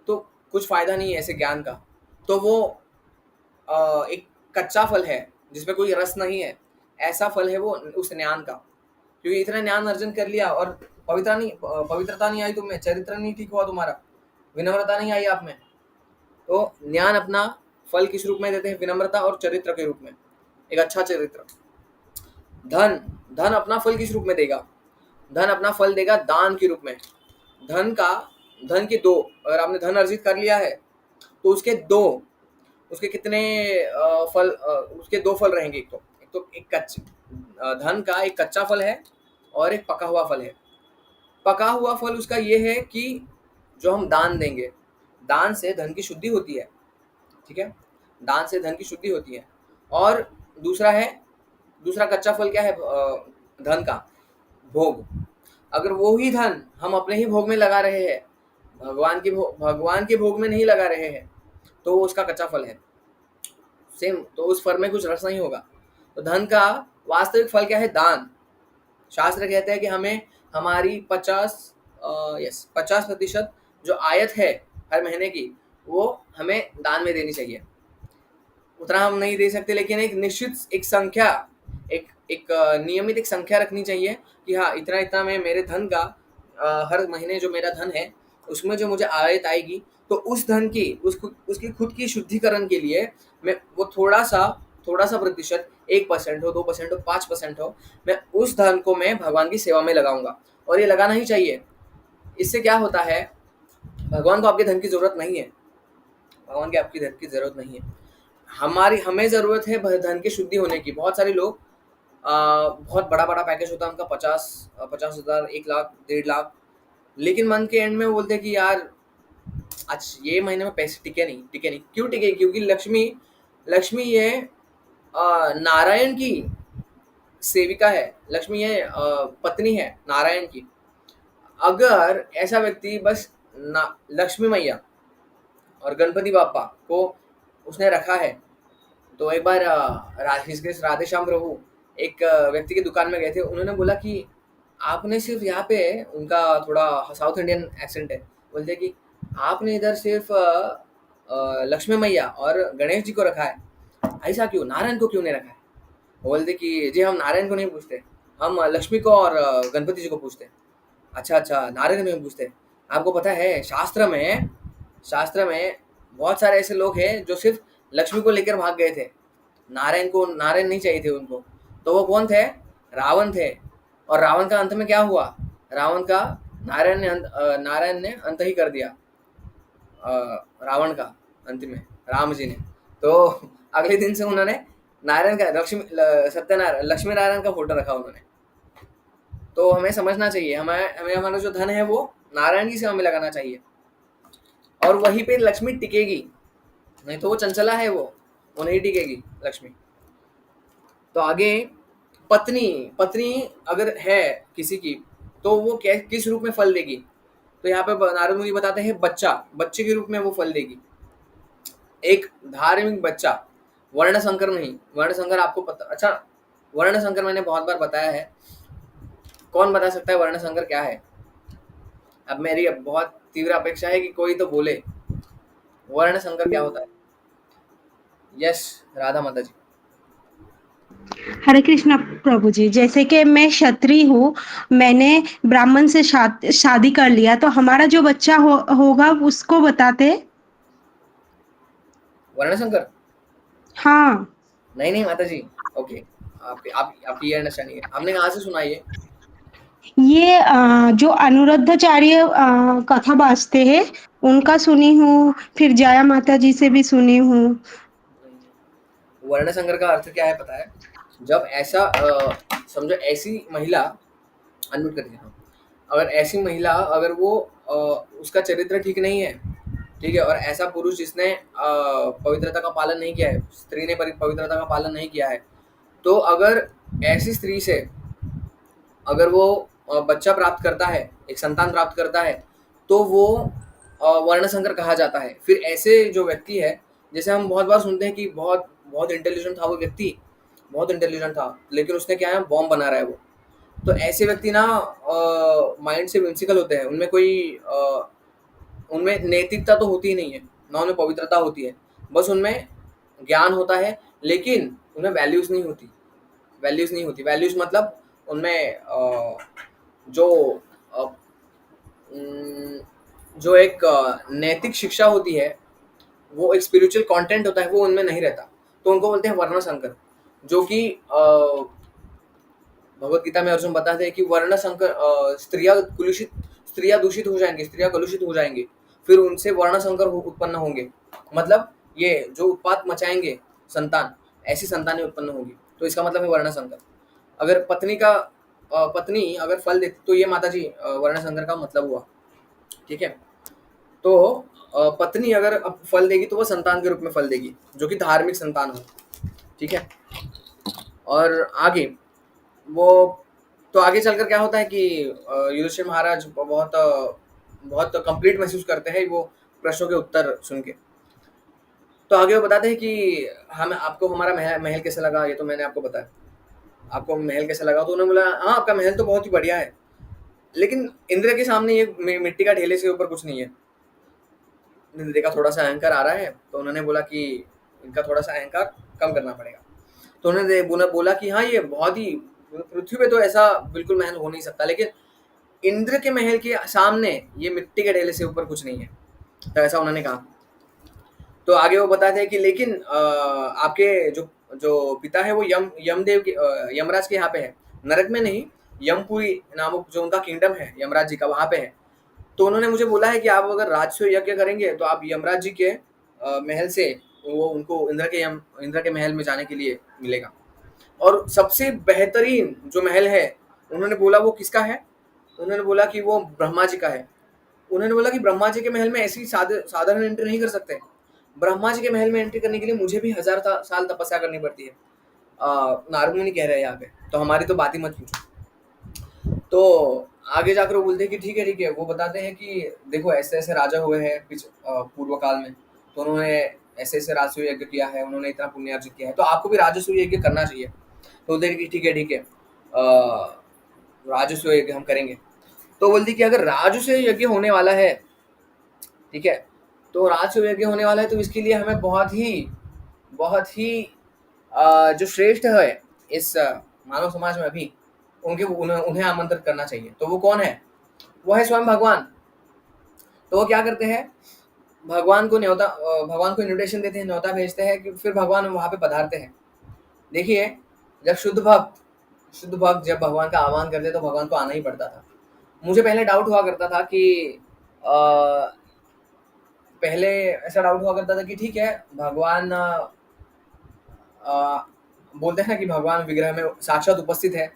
तो कुछ फायदा नहीं है ऐसे ज्ञान का। तो वो एक कच्चा फल है जिसमें कोई रस नहीं है, ऐसा फल है वो उस ज्ञान का। क्योंकि इतना ज्ञान अर्जन कर लिया और पवित्रता नहीं आई तुम में, चरित्र नहीं ठीक हुआ तुम्हारा, विनम्रता नहीं आई आप में, तो ज्ञान अपना फल किस रूप में देते हैं? विनम्रता और चरित्र के रूप में, एक अच्छा चरित्र। धन, धन अपना फल किस रूप में देगा? धन अपना फल देगा दान के रूप में। धन के दो, अगर आपने धन अर्जित कर लिया है तो उसके कितने फल, उसके दो फल रहेंगे। धन का एक कच्चा फल है और एक पका हुआ फल है। पका हुआ फल उसका ये है कि जो हम दान देंगे, दान से धन की शुद्धि होती है। ठीक है, दान से धन की शुद्धि होती है। और दूसरा कच्चा फल क्या है धन का? भोग। अगर वो ही धन हम अपने ही भोग में लगा रहे हैं, भगवान के भोग में नहीं लगा रहे हैं, तो वो उसका कच्चा फल है। सेम, तो उस फल में कुछ रस नहीं होगा। तो धन का वास्तविक फल क्या है? दान। शास्त्र कहते हैं कि हमें हमारी 50% जो आयत है हर महीने की, वो हमें दान में देनी चाहिए। उतना हम नहीं दे सकते, लेकिन एक निश्चित एक संख्या, एक नियमित एक संख्या रखनी चाहिए कि हाँ इतना इतना मैं मेरे धन का हर महीने जो मेरा धन है उसमें जो मुझे आयत आएगी, तो उस धन की उसकी खुद की शुद्धिकरण के लिए मैं वो थोड़ा सा प्रतिशत, 1% हो, 2% हो, 5% हो, मैं उस धन को मैं भगवान की सेवा में लगाऊंगा। और ये लगाना ही चाहिए। इससे क्या होता है? भगवान को आपके धन की जरूरत नहीं है, भगवान की आपकी धन की जरूरत नहीं है, हमें जरूरत है धन की शुद्धि होने की। बहुत सारे लोग बहुत बड़ा बड़ा पैकेज होता है उनका, 50,000, 1 लाख, 1.5 लाख, लेकिन मन के एंड में वो बोलते हैं कि यार आज ये महीने में पैसे टिके नहीं। क्यों टिके? क्योंकि लक्ष्मी ये नारायण की सेविका है, लक्ष्मी ये पत्नी है नारायण की। अगर ऐसा व्यक्ति बस लक्ष्मी मैया और गणपति बापा को उसने रखा है, तो एक बार राधे श्याम प्रभु एक व्यक्ति की दुकान में गए थे, उन्होंने बोला कि आपने सिर्फ यहाँ पे, उनका थोड़ा साउथ इंडियन एक्सेंट है, बोलते कि आपने इधर सिर्फ लक्ष्मी मैया और गणेश जी को रखा है, ऐसा क्यों? नारायण को क्यों नहीं रखा है? बोलते कि जी हम नारायण को नहीं पूछते, हम लक्ष्मी को और गणपति जी को पूछते। अच्छा, नारायण में पूछते। आपको पता है शास्त्र में बहुत सारे ऐसे लोग हैं जो सिर्फ लक्ष्मी को लेकर भाग गए थे, नारायण नहीं चाहिए थे उनको। तो वो कौन थे? रावण थे। और रावण का अंत में क्या हुआ? रावण का नारायण ने अंत ही कर दिया, रावण का अंत में राम जी ने। तो अगले दिन से उन्होंने नारायण का लक्ष्मी नारायण का फोटो रखा उन्होंने। तो हमें समझना चाहिए, हमें हमें हमारा जो धन है वो नारायण की सेवा में लगाना चाहिए, और वहीं पे लक्ष्मी टिकेगी। नहीं तो वो चंचला है, वो नहीं टिकेगी लक्ष्मी। तो आगे पत्नी, पत्नी अगर है किसी की, तो वो किस रूप में फल देगी? तो यहाँ पे नारद मुनि बताते हैं बच्चा, बच्चे के रूप में वो फल देगी। एक धार्मिक बच्चा, वर्ण संकर नहीं। वर्ण संकर आपको पता, अच्छा वर्ण संकर मैंने बहुत बार बताया है। कौन बता सकता है वर्ण संकर क्या है? अब मेरी अब बहुत तीव्र अपेक्षा है कि कोई तो बोले वर्ण संकर क्या होता है। यस, राधा माता जी। हरे कृष्णा प्रभु जी। जैसे कि मैं क्षत्रिय हूँ, मैंने ब्राह्मण से शादी कर लिया, तो हमारा जो बच्चा होगा उसको बताते। वर्ण संकर? हाँ। नहीं नहीं माता जी। ओके, आपकी ये अंडरस्टैंडिंग है। आपने कहाँ से सुना ये? ये जो अनुरुद्धाचार्य कथा बाजते हैं, उनका सुनी हूँ, फिर जया माता जी से भी सुनी हूँ। वर्ण संकर का अर्थ क्या है पता है? जब ऐसा समझो ऐसी महिला, अनम्यूट कर देता हूँ। अगर ऐसी महिला, अगर वो उसका चरित्र ठीक नहीं है, ठीक है, और ऐसा पुरुष जिसने पवित्रता का पालन नहीं किया है, स्त्री ने पवित्रता का पालन नहीं किया है, तो अगर ऐसी स्त्री से अगर वो बच्चा प्राप्त करता है, एक संतान प्राप्त करता है, तो वो वर्ण संकर कहा जाता है। फिर ऐसे जो व्यक्ति है, जैसे हम बहुत बार सुनते हैं कि बहुत बहुत इंटेलिजेंट था वो व्यक्ति, बहुत इंटेलिजेंट था, लेकिन उसने क्या है, बॉम्ब बना रहा है वो। तो ऐसे व्यक्ति ना माइंड से विम्सिकल होते हैं, उनमें कोई उनमें नैतिकता तो होती ही नहीं है, ना उनमें पवित्रता होती है, बस उनमें ज्ञान होता है, लेकिन उनमें वैल्यूज नहीं होती। वैल्यूज नहीं होती, वैल्यूज मतलब उनमें जो अ, उम, जो एक नैतिक शिक्षा होती है, वो एक स्पिरिचुअल कंटेंट होता है, वो उनमें नहीं रहता। तो उनको बोलते हैं वर्ण संकर, जो कि भगवत गीता में अर्जुन बताते हैं कि वर्ण संकर स्त्रियां दूषित हो जाएंगी, स्त्रियां कलुषित हो जाएंगी, फिर उनसे वर्ण संकर उत्पन्न होंगे। मतलब ये जो उत्पात मचाएंगे संतान, ऐसी संतानें उत्पन्न होगी। तो इसका मतलब है वर्ण संकर। अगर पत्नी अगर फल देती, तो ये माता जी वर्ण संकर का मतलब हुआ। ठीक है, तो पत्नी अगर अब फल देगी तो वो संतान के रूप में फल देगी, जो कि धार्मिक संतान हो। ठीक है, और आगे वो, तो आगे चलकर क्या होता है कि युधिष्ठिर महाराज बहुत कंप्लीट महसूस करते हैं वो प्रश्नों के उत्तर सुन के। तो आगे वो बताते हैं कि हम आपको हमारा महल कैसा लगा, ये तो मैंने आपको बताया। आपको महल कैसा लगा? तो उन्होंने बोला हाँ आपका महल तो बहुत ही बढ़िया है, लेकिन इंद्र के सामने ये मिट्टी का ढेले से ऊपर कुछ नहीं है। इंद्र का थोड़ा सा अहंकार आ रहा है, तो उन्होंने बोला कि इनका थोड़ा सा अहंकार कम करना पड़ेगा। तो उन्होंने बोला कि हाँ ये बहुत ही, पृथ्वी पे तो ऐसा बिल्कुल महल हो नहीं सकता, लेकिन इंद्र के महल के सामने ये मिट्टी के ढेले से ऊपर कुछ नहीं है। तो ऐसा उन्होंने कहा। तो आगे वो बताते हैं कि लेकिन आपके जो जो पिता है वो यमदेव के यमराज के यहाँ पे है, नरक में नहीं, यमपुरी नामक जो उनका किंगडम है यमराज जी का, वहां पे है। तो उन्होंने मुझे बोला है कि आप अगर राजस्व यज्ञ करेंगे तो आप यमराज जी के महल से वो उनको इंद्र के महल में जाने के लिए मिलेगा। और सबसे बेहतरीन जो महल है, उन्होंने बोला वो किसका है? उन्होंने बोला कि वो ब्रह्मा जी का है। उन्होंने बोला कि ब्रह्मा जी के महल में ऐसी साधारण एंट्री नहीं कर सकते। ब्रह्मा जी के महल में एंट्री करने के लिए मुझे भी 1000 साल तपस्या करनी पड़ती है। नारद मुनि कह रहे हैं यहाँ पे, तो हमारी तो बात ही मत पूछो। तो आगे जाकर वो बोलते हैं कि ठीक है। वो बताते हैं कि देखो ऐसे ऐसे राजा हुए हैं पूर्व काल में, तो उन्होंने ऐसे ऐसे राजस्व यज्ञ किया है, उन्होंने इतना पुण्य अर्जित किया है, तो आपको भी राजस्व यज्ञ करना चाहिए। तो बोलते हैं कि ठीक है, राजस्व यज्ञ हम करेंगे। तो बोलती कि अगर राजस्व यज्ञ होने वाला है, ठीक है, तो राजस्व यज्ञ होने वाला है, तो इसके लिए हमें बहुत ही जो श्रेष्ठ है इस मानव समाज में अभी, उन्हें आमंत्रित करना चाहिए। तो वो कौन है? वो है स्वयं भगवान। तो वो क्या करते हैं, भगवान को इन्विटेशन देते हैं, न्योता भेजते हैं कि फिर भगवान वहां पे पधारते हैं। देखिए, जब शुद्ध भक्त जब भगवान का आह्वान करते तो भगवान को आना ही पड़ता था। मुझे पहले डाउट हुआ करता था कि पहले ऐसा डाउट हुआ करता था कि ठीक है, भगवान बोलते हैं ना कि भगवान विग्रह में साक्षात उपस्थित है,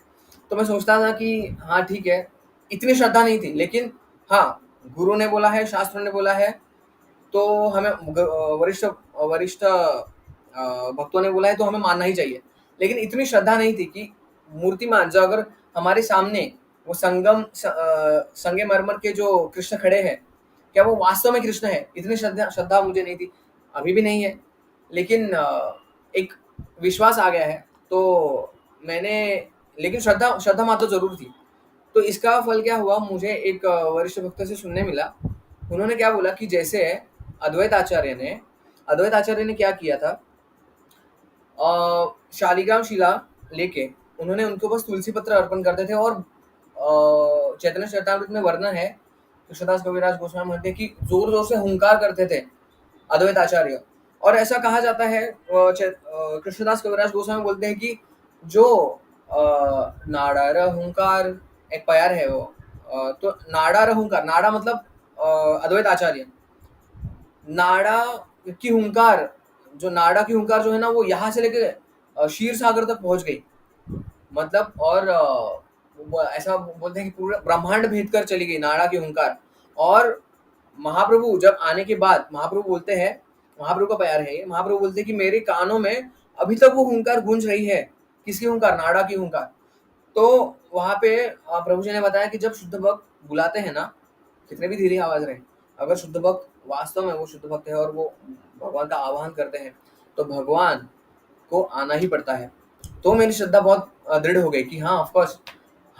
तो मैं सोचता था कि हाँ ठीक है, इतनी श्रद्धा नहीं थी, लेकिन हाँ, गुरु ने बोला है, शास्त्रों ने बोला है, तो हमें वरिष्ठ वरिष्ठ भक्तों ने बोला है तो हमें मानना ही चाहिए। लेकिन इतनी श्रद्धा नहीं थी कि मूर्तिमान जो अगर हमारे सामने वो संगमरमर के जो कृष्ण खड़े हैं, क्या वो वास्तव में कृष्ण है, इतनी श्रद्धा श्रद्धा मुझे नहीं थी, अभी भी नहीं है। लेकिन एक विश्वास आ गया है, तो मैंने, लेकिन श्रद्धा श्रद्धा मात्र जरूर थी। तो इसका फल क्या हुआ, मुझे एक वरिष्ठ भक्त से सुनने मिला। उन्होंने क्या बोला कि जैसे अद्वैत आचार्य ने क्या किया था, शालिग्राम शिला लेके उन्होंने उनको बस तुलसी पत्र अर्पण करते थे, और चैतन्य चरितामृत में वर्णन है, कृष्णदास कविराज गोस्वामी कहते हैं कि जोर जोर से हुंकार करते थे अद्वैत आचार्य। और ऐसा कहा जाता है, कृष्णदास कविराज गोस्वामी बोलते हैं कि जो नाड़ा हुंकार, एक प्यार है वो, तो नाड़ा हुंकार, नाड़ा मतलब अद्वैत आचार्य, नाड़ा की हुंकार, जो नाड़ा की हुंकार जो है ना, वो यहाँ से लेके क्षीर सागर तक पहुंच गई, मतलब, और वो ऐसा बोलते हैं कि पूरा ब्रह्मांड भेद कर चली गई नाड़ा की हुंकार। और महाप्रभु जब आने के बाद महाप्रभु बोलते हैं, महाप्रभु का प्यार है ये, महाप्रभु बोलते हैं कि मेरे कानों में अभी तक वो हुंकार गूंज रही है। किसकी हुंकार? नाड़ा की हुंकार। तो वहां पे प्रभु जी ने बताया कि जब शुद्ध भक्त बुलाते हैं ना, कितने भी धीरे आवाज रहे, अगर शुद्ध भक्त वास्तव में वो शुद्ध भक्त है और वो भगवान का आह्वान करते हैं, तो भगवान को आना ही पड़ता है। तो मेरी श्रद्धा बहुत दृढ़ हो गई कि हाँ, ऑफकोर्स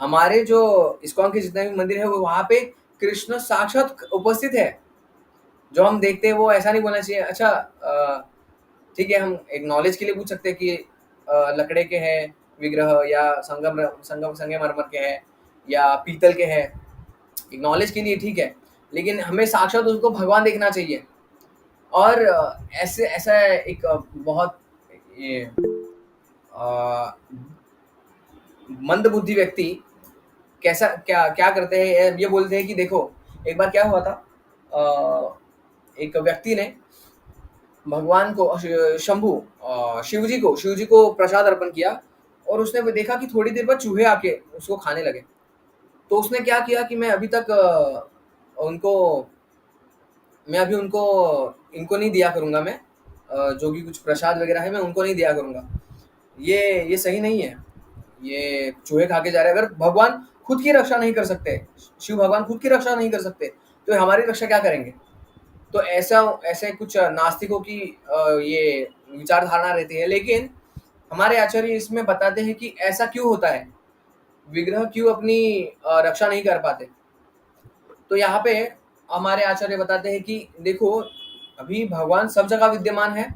हमारे जो इस्कॉन के जितने भी मंदिर है, वो वहां पे कृष्ण साक्षात उपस्थित है। जो हम देखते हैं वो ऐसा नहीं बोलना चाहिए। अच्छा, ठीक है, हम एक नॉलेज के लिए पूछ सकते हैं कि लकड़े के हैं विग्रह, या संगमरमर के हैं, या पीतल के हैं, एक नॉलेज के लिए ठीक है, लेकिन हमें साक्षात उसको भगवान देखना चाहिए। और ऐसे ऐसा एक बहुत ये मंद बुद्धि व्यक्ति कैसा क्या क्या करते हैं, ये बोलते हैं कि देखो, एक बार क्या हुआ था, एक व्यक्ति ने भगवान को शिव जी को प्रसाद अर्पण किया, और उसने देखा कि थोड़ी देर बाद चूहे आके उसको खाने लगे। तो उसने क्या किया कि मैं अभी तक उनको मैं अभी उनको इनको नहीं दिया करूंगा, मैं जो भी कुछ प्रसाद वगैरह है मैं उनको नहीं दिया करूंगा, ये सही नहीं है, ये चूहे खा के जा रहे हैं। अगर भगवान खुद की रक्षा नहीं कर सकते, शिव भगवान खुद की रक्षा नहीं कर सकते, तो हमारी रक्षा क्या करेंगे? तो ऐसा ऐसे कुछ नास्तिकों की ये विचारधारणा रहती है। लेकिन हमारे आचार्य इसमें बताते हैं कि ऐसा क्यों होता है, विग्रह क्यों अपनी रक्षा नहीं कर पाते। तो यहाँ पे हमारे आचार्य बताते हैं कि देखो, अभी भगवान सब जगह विद्यमान है,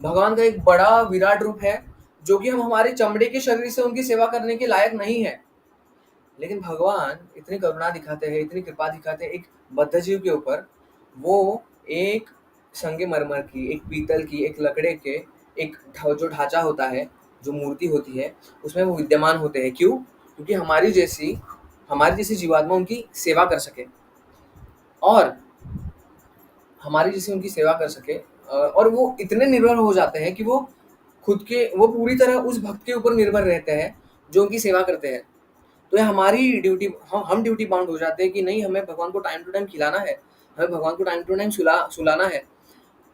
भगवान का एक बड़ा विराट रूप है, जो कि हम हमारे चमड़े के शरीर से उनकी सेवा करने के लायक नहीं है। लेकिन भगवान इतनी करुणा दिखाते हैं, इतनी कृपा दिखाते हैं एक बद्ध जीव के ऊपर। वो एक संगमरमर की, एक पीतल की, एक लकड़े के, एक जो ढांचा होता है, जो मूर्ति होती है, उसमें वो विद्यमान होते हैं। क्यों? क्योंकि हमारी जैसी जीवात्मा उनकी सेवा कर सके, और हमारी जैसे उनकी सेवा कर सके। और वो इतने निर्भर हो जाते हैं कि वो वो पूरी तरह उस भक्त के ऊपर निर्भर रहते हैं जो उनकी सेवा करते हैं। तो ये हमारी ड्यूटी, हम ड्यूटी बाउंड हो जाते हैं कि नहीं, हमें भगवान को टाइम टू टाइम खिलाना है, हमें भगवान को टाइम टू टाइम सुलाना है।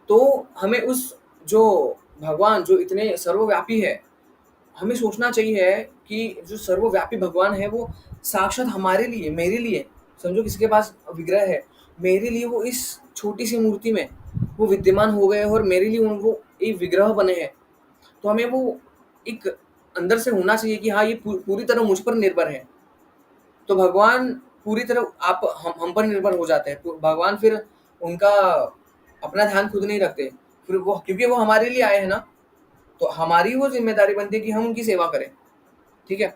तो हमें उस जो भगवान जो इतने सर्वव्यापी है, हमें सोचना चाहिए कि जो सर्वव्यापी भगवान है वो साक्षात हमारे लिए, मेरे लिए, समझो किसी के पास विग्रह है, मेरे लिए वो इस छोटी सी मूर्ति में वो विद्यमान हो गए, और मेरे लिए वो एक विग्रह बने हैं। तो हमें वो एक अंदर से होना चाहिए कि हाँ, ये पूरी तरह मुझ पर निर्भर है। तो भगवान पूरी तरह हम पर निर्भर हो जाते हैं। भगवान फिर उनका अपना ध्यान खुद नहीं रखते, फिर वो, क्योंकि वो हमारे लिए आए हैं ना, तो हमारी वो जिम्मेदारी बनती है कि हम उनकी सेवा करें। ठीक है,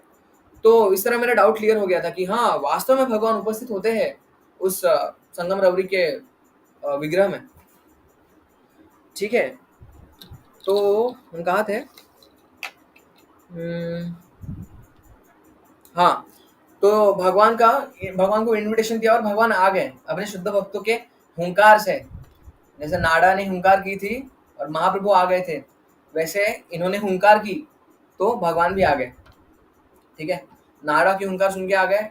तो इस तरह मेरा डाउट क्लियर हो गया था कि हाँ, वास्तव में भगवान उपस्थित होते हैं उस संगम रवरी के विग्रह में। ठीक है, तो हम कहाँ थे? हाँ, तो भगवान को इनविटेशन दिया और भगवान आ गए अपने शुद्ध भक्तों के हुंकार से। जैसे नाड़ा ने हुंकार की थी और महाप्रभु आ गए थे, वैसे इन्होंने हुंकार की तो भगवान भी आ गए। ठीक है, नारदा की हुंकार सुन के आ गए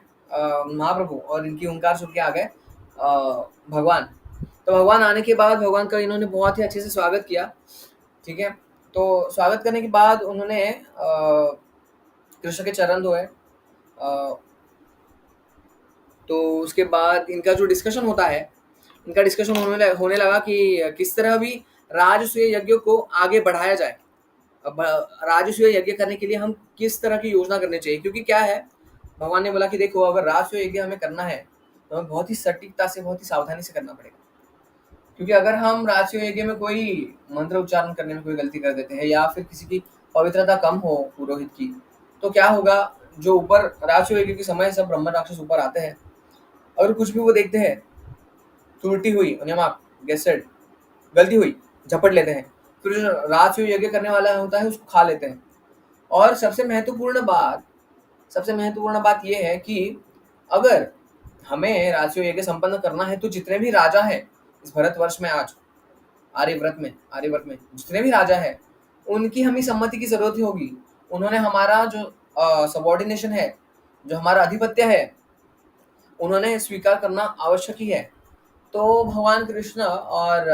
महाप्रभु, और इनकी हुंकार सुन के आ गए भगवान। तो भगवान आने के बाद भगवान का इन्होंने बहुत ही अच्छे से स्वागत किया, ठीक है। तो स्वागत करने के बाद उन्होंने कृष्ण के चरण धोए। तो उसके बाद इनका जो डिस्कशन होता है, इनका डिस्कशन होने लगा कि किस तरह भी राजसूय यज्ञ को आगे बढ़ाया जाए। अब राजसूय यज्ञ करने के लिए हम किस तरह की योजना करनी चाहिए, क्योंकि क्या है, भगवान ने बोला कि देखो, अगर राजसूय यज्ञ हमें करना है तो हमें बहुत ही सटीकता से, बहुत ही सावधानी से करना पड़ेगा। क्योंकि अगर हम राजसूय यज्ञ में कोई मंत्र उच्चारण करने में कोई गलती कर देते हैं, या फिर किसी की पवित्रता कम हो पुरोहित की, तो क्या होगा, जो ऊपर राजसूय यज्ञ के समय सब ब्रह्म राक्षस ऊपर आते हैं, अगर कुछ भी वो देखते हैं त्रुटि हुई, उन्हें माफ गेसेड गलती हुई, झपट लेते हैं। फिर जो राजसूय यज्ञ करने वाला होता है उसको खा लेते हैं। और सबसे महत्वपूर्ण बात यह है कि अगर हमें राजसूय यज्ञ संपन्न करना है, तो जितने भी राजा हैं इस भारतवर्ष में, आज आर्यवर्त में जितने भी राजा हैं, उनकी हमें सम्मति की जरूरत ही होगी। उन्होंने हमारा जो सबॉर्डिनेशन है, जो हमारा अधिपत्य है, उन्होंने स्वीकार करना आवश्यक ही है। तो भगवान कृष्ण और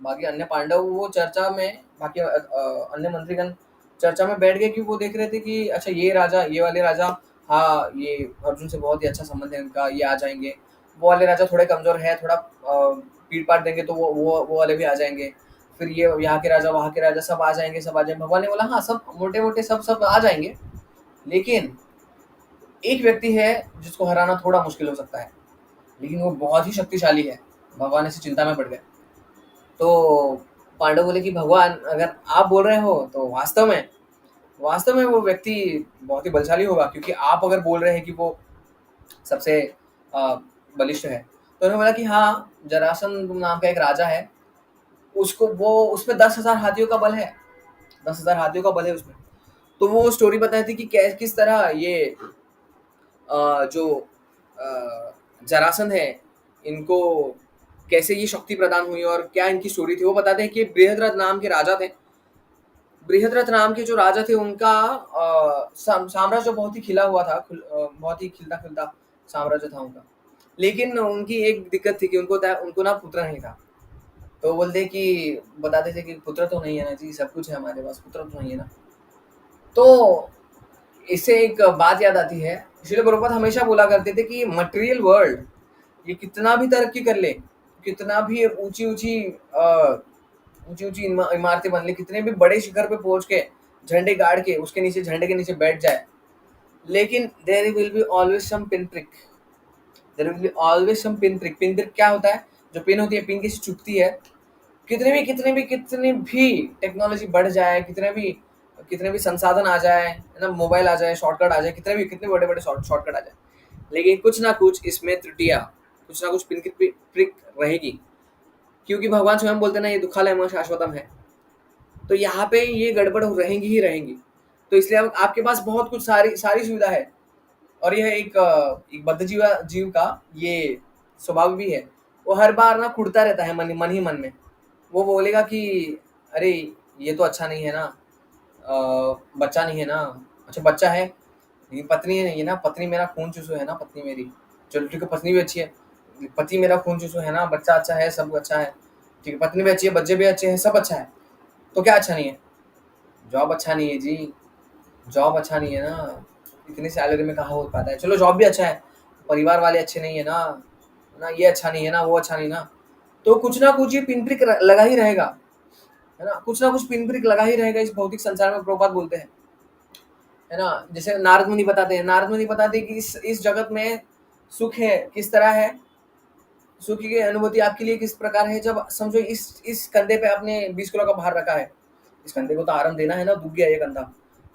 बाकी अन्य पांडव वो चर्चा में, बाकी अन्य मंत्रीगण चर्चा में बैठ गए, कि वो देख रहे थे कि अच्छा ये वाले राजा, हाँ ये अर्जुन से बहुत ही अच्छा संबंध है इनका, ये आ जाएंगे। वो वाले राजा थोड़े कमजोर है, थोड़ा पीट पाट देंगे तो वो वाले भी आ जाएंगे। फिर ये यहाँ के राजा, वहाँ के राजा, सब आ जाएंगे, सब आ जाएंगे। भगवान ने बोला हाँ, सब मोटे मोटे सब आ जाएंगे, लेकिन एक व्यक्ति है जिसको हराना थोड़ा मुश्किल हो सकता है, लेकिन वो बहुत ही शक्तिशाली है। भगवान ऐसी चिंता में पड़ गए। तो पांडव बोले कि भगवान, अगर आप बोल रहे हो तो वास्तव में वो व्यक्ति बहुत ही बलशाली होगा, क्योंकि आप अगर बोल रहे हैं कि वो सबसे बलिष्ठ है। तो उन्होंने बोला कि हाँ, जरासंध नाम का एक राजा है, उसमें 10,000 हाथियों का बल है, 10,000 हाथियों का बल है उसमें। तो वो स्टोरी बताई थी कि किस तरह ये जो जरासंध है, इनको कैसे ये शक्ति प्रदान हुई और क्या इनकी स्टोरी थी। वो बताते हैं कि बृहद्रथ नाम के राजा थे। बृहद्रथ नाम के जो राजा थे, उनका साम्राज्य बहुत ही खिला हुआ था, बहुत ही खिलता खिलता साम्राज्य था उनका। लेकिन उनकी एक दिक्कत थी कि उनको ना पुत्र नहीं था। तो बताते थे कि पुत्र तो नहीं है ना जी, सब कुछ है हमारे पास, पुत्र तो नहीं है ना। तो इससे एक बात याद आती है, इसलिए प्रभुपाद हमेशा बोला करते थे कि मटेरियल वर्ल्ड ये कितना भी तरक्की कर ले, कितना भी ऊंची ऊंची इमारतें बन ले, कितने भी बड़े शिखर पे पहुंच के झंडे गाड़ के उसके नीचे, झंडे के नीचे बैठ जाए, लेकिन there will be always some pin prick. Pin prick क्या होता है? जो पिन होती है, पिन किसी चुभती है। कितने भी टेक्नोलॉजी बढ़ जाए, कितने भी संसाधन आ जाए, है ना, मोबाइल आ जाए, शॉर्टकट आ जाए, कितने बड़े बड़े शॉर्टकट आ जाए, लेकिन कुछ ना कुछ इसमें त्रुटियां, कुछ ना कुछ पिन की प्रिक रहेगी। क्योंकि भगवान स्वयं बोलते ना, ये दुखालय शाश्वतम है। तो यहाँ पे ये गड़बड़ रहेंगी ही रहेंगी। तो इसलिए आपके पास बहुत कुछ सारी सुविधा है, और यह एक बद्ध जीव का ये स्वभाव भी है। वो हर बार ना कुड़ता रहता है मन ही मन में। वो बोलेगा कि अरे ये तो अच्छा नहीं है ना, बच्चा नहीं है ना, अच्छा बच्चा है, लेकिन पत्नी है नहीं है ना, पत्नी मेरा खून चूसो है ना, पत्नी मेरी, चलो ठीक है, पत्नी भी अच्छी है, पति मेरा खून चूसो है ना, बच्चा अच्छा है, सब अच्छा है, ठीक है, पत्नी भी अच्छी है, बच्चे भी अच्छे हैं, सब अच्छा है, तो क्या अच्छा नहीं है? जॉब अच्छा नहीं है जी, जॉब अच्छा नहीं है ना, इतनी सैलरी में कहाँ हो पाता है। चलो जॉब भी अच्छा है, परिवार वाले अच्छे नहीं है ना, ये अच्छा नहीं है ना, वो अच्छा नहीं ना। तो कुछ ना कुछ ये पिन प्रिक लगा ही रहेगा, है ना, कुछ ना कुछ पिन प्रिक लगा ही रहेगा इस भौतिक संसार में। प्रभुपाद बोलते हैं, है ना, जैसे नारद मुनि बताते हैं कि इस जगत में सुख है किस तरह है, सुख की अनुभूति आपके लिए किस प्रकार है, जब समझो इस कंधे पे आपने 20 किलो का भार रखा है, इस कंधे को तो आराम देना है ना, दुख गया ये कंधा,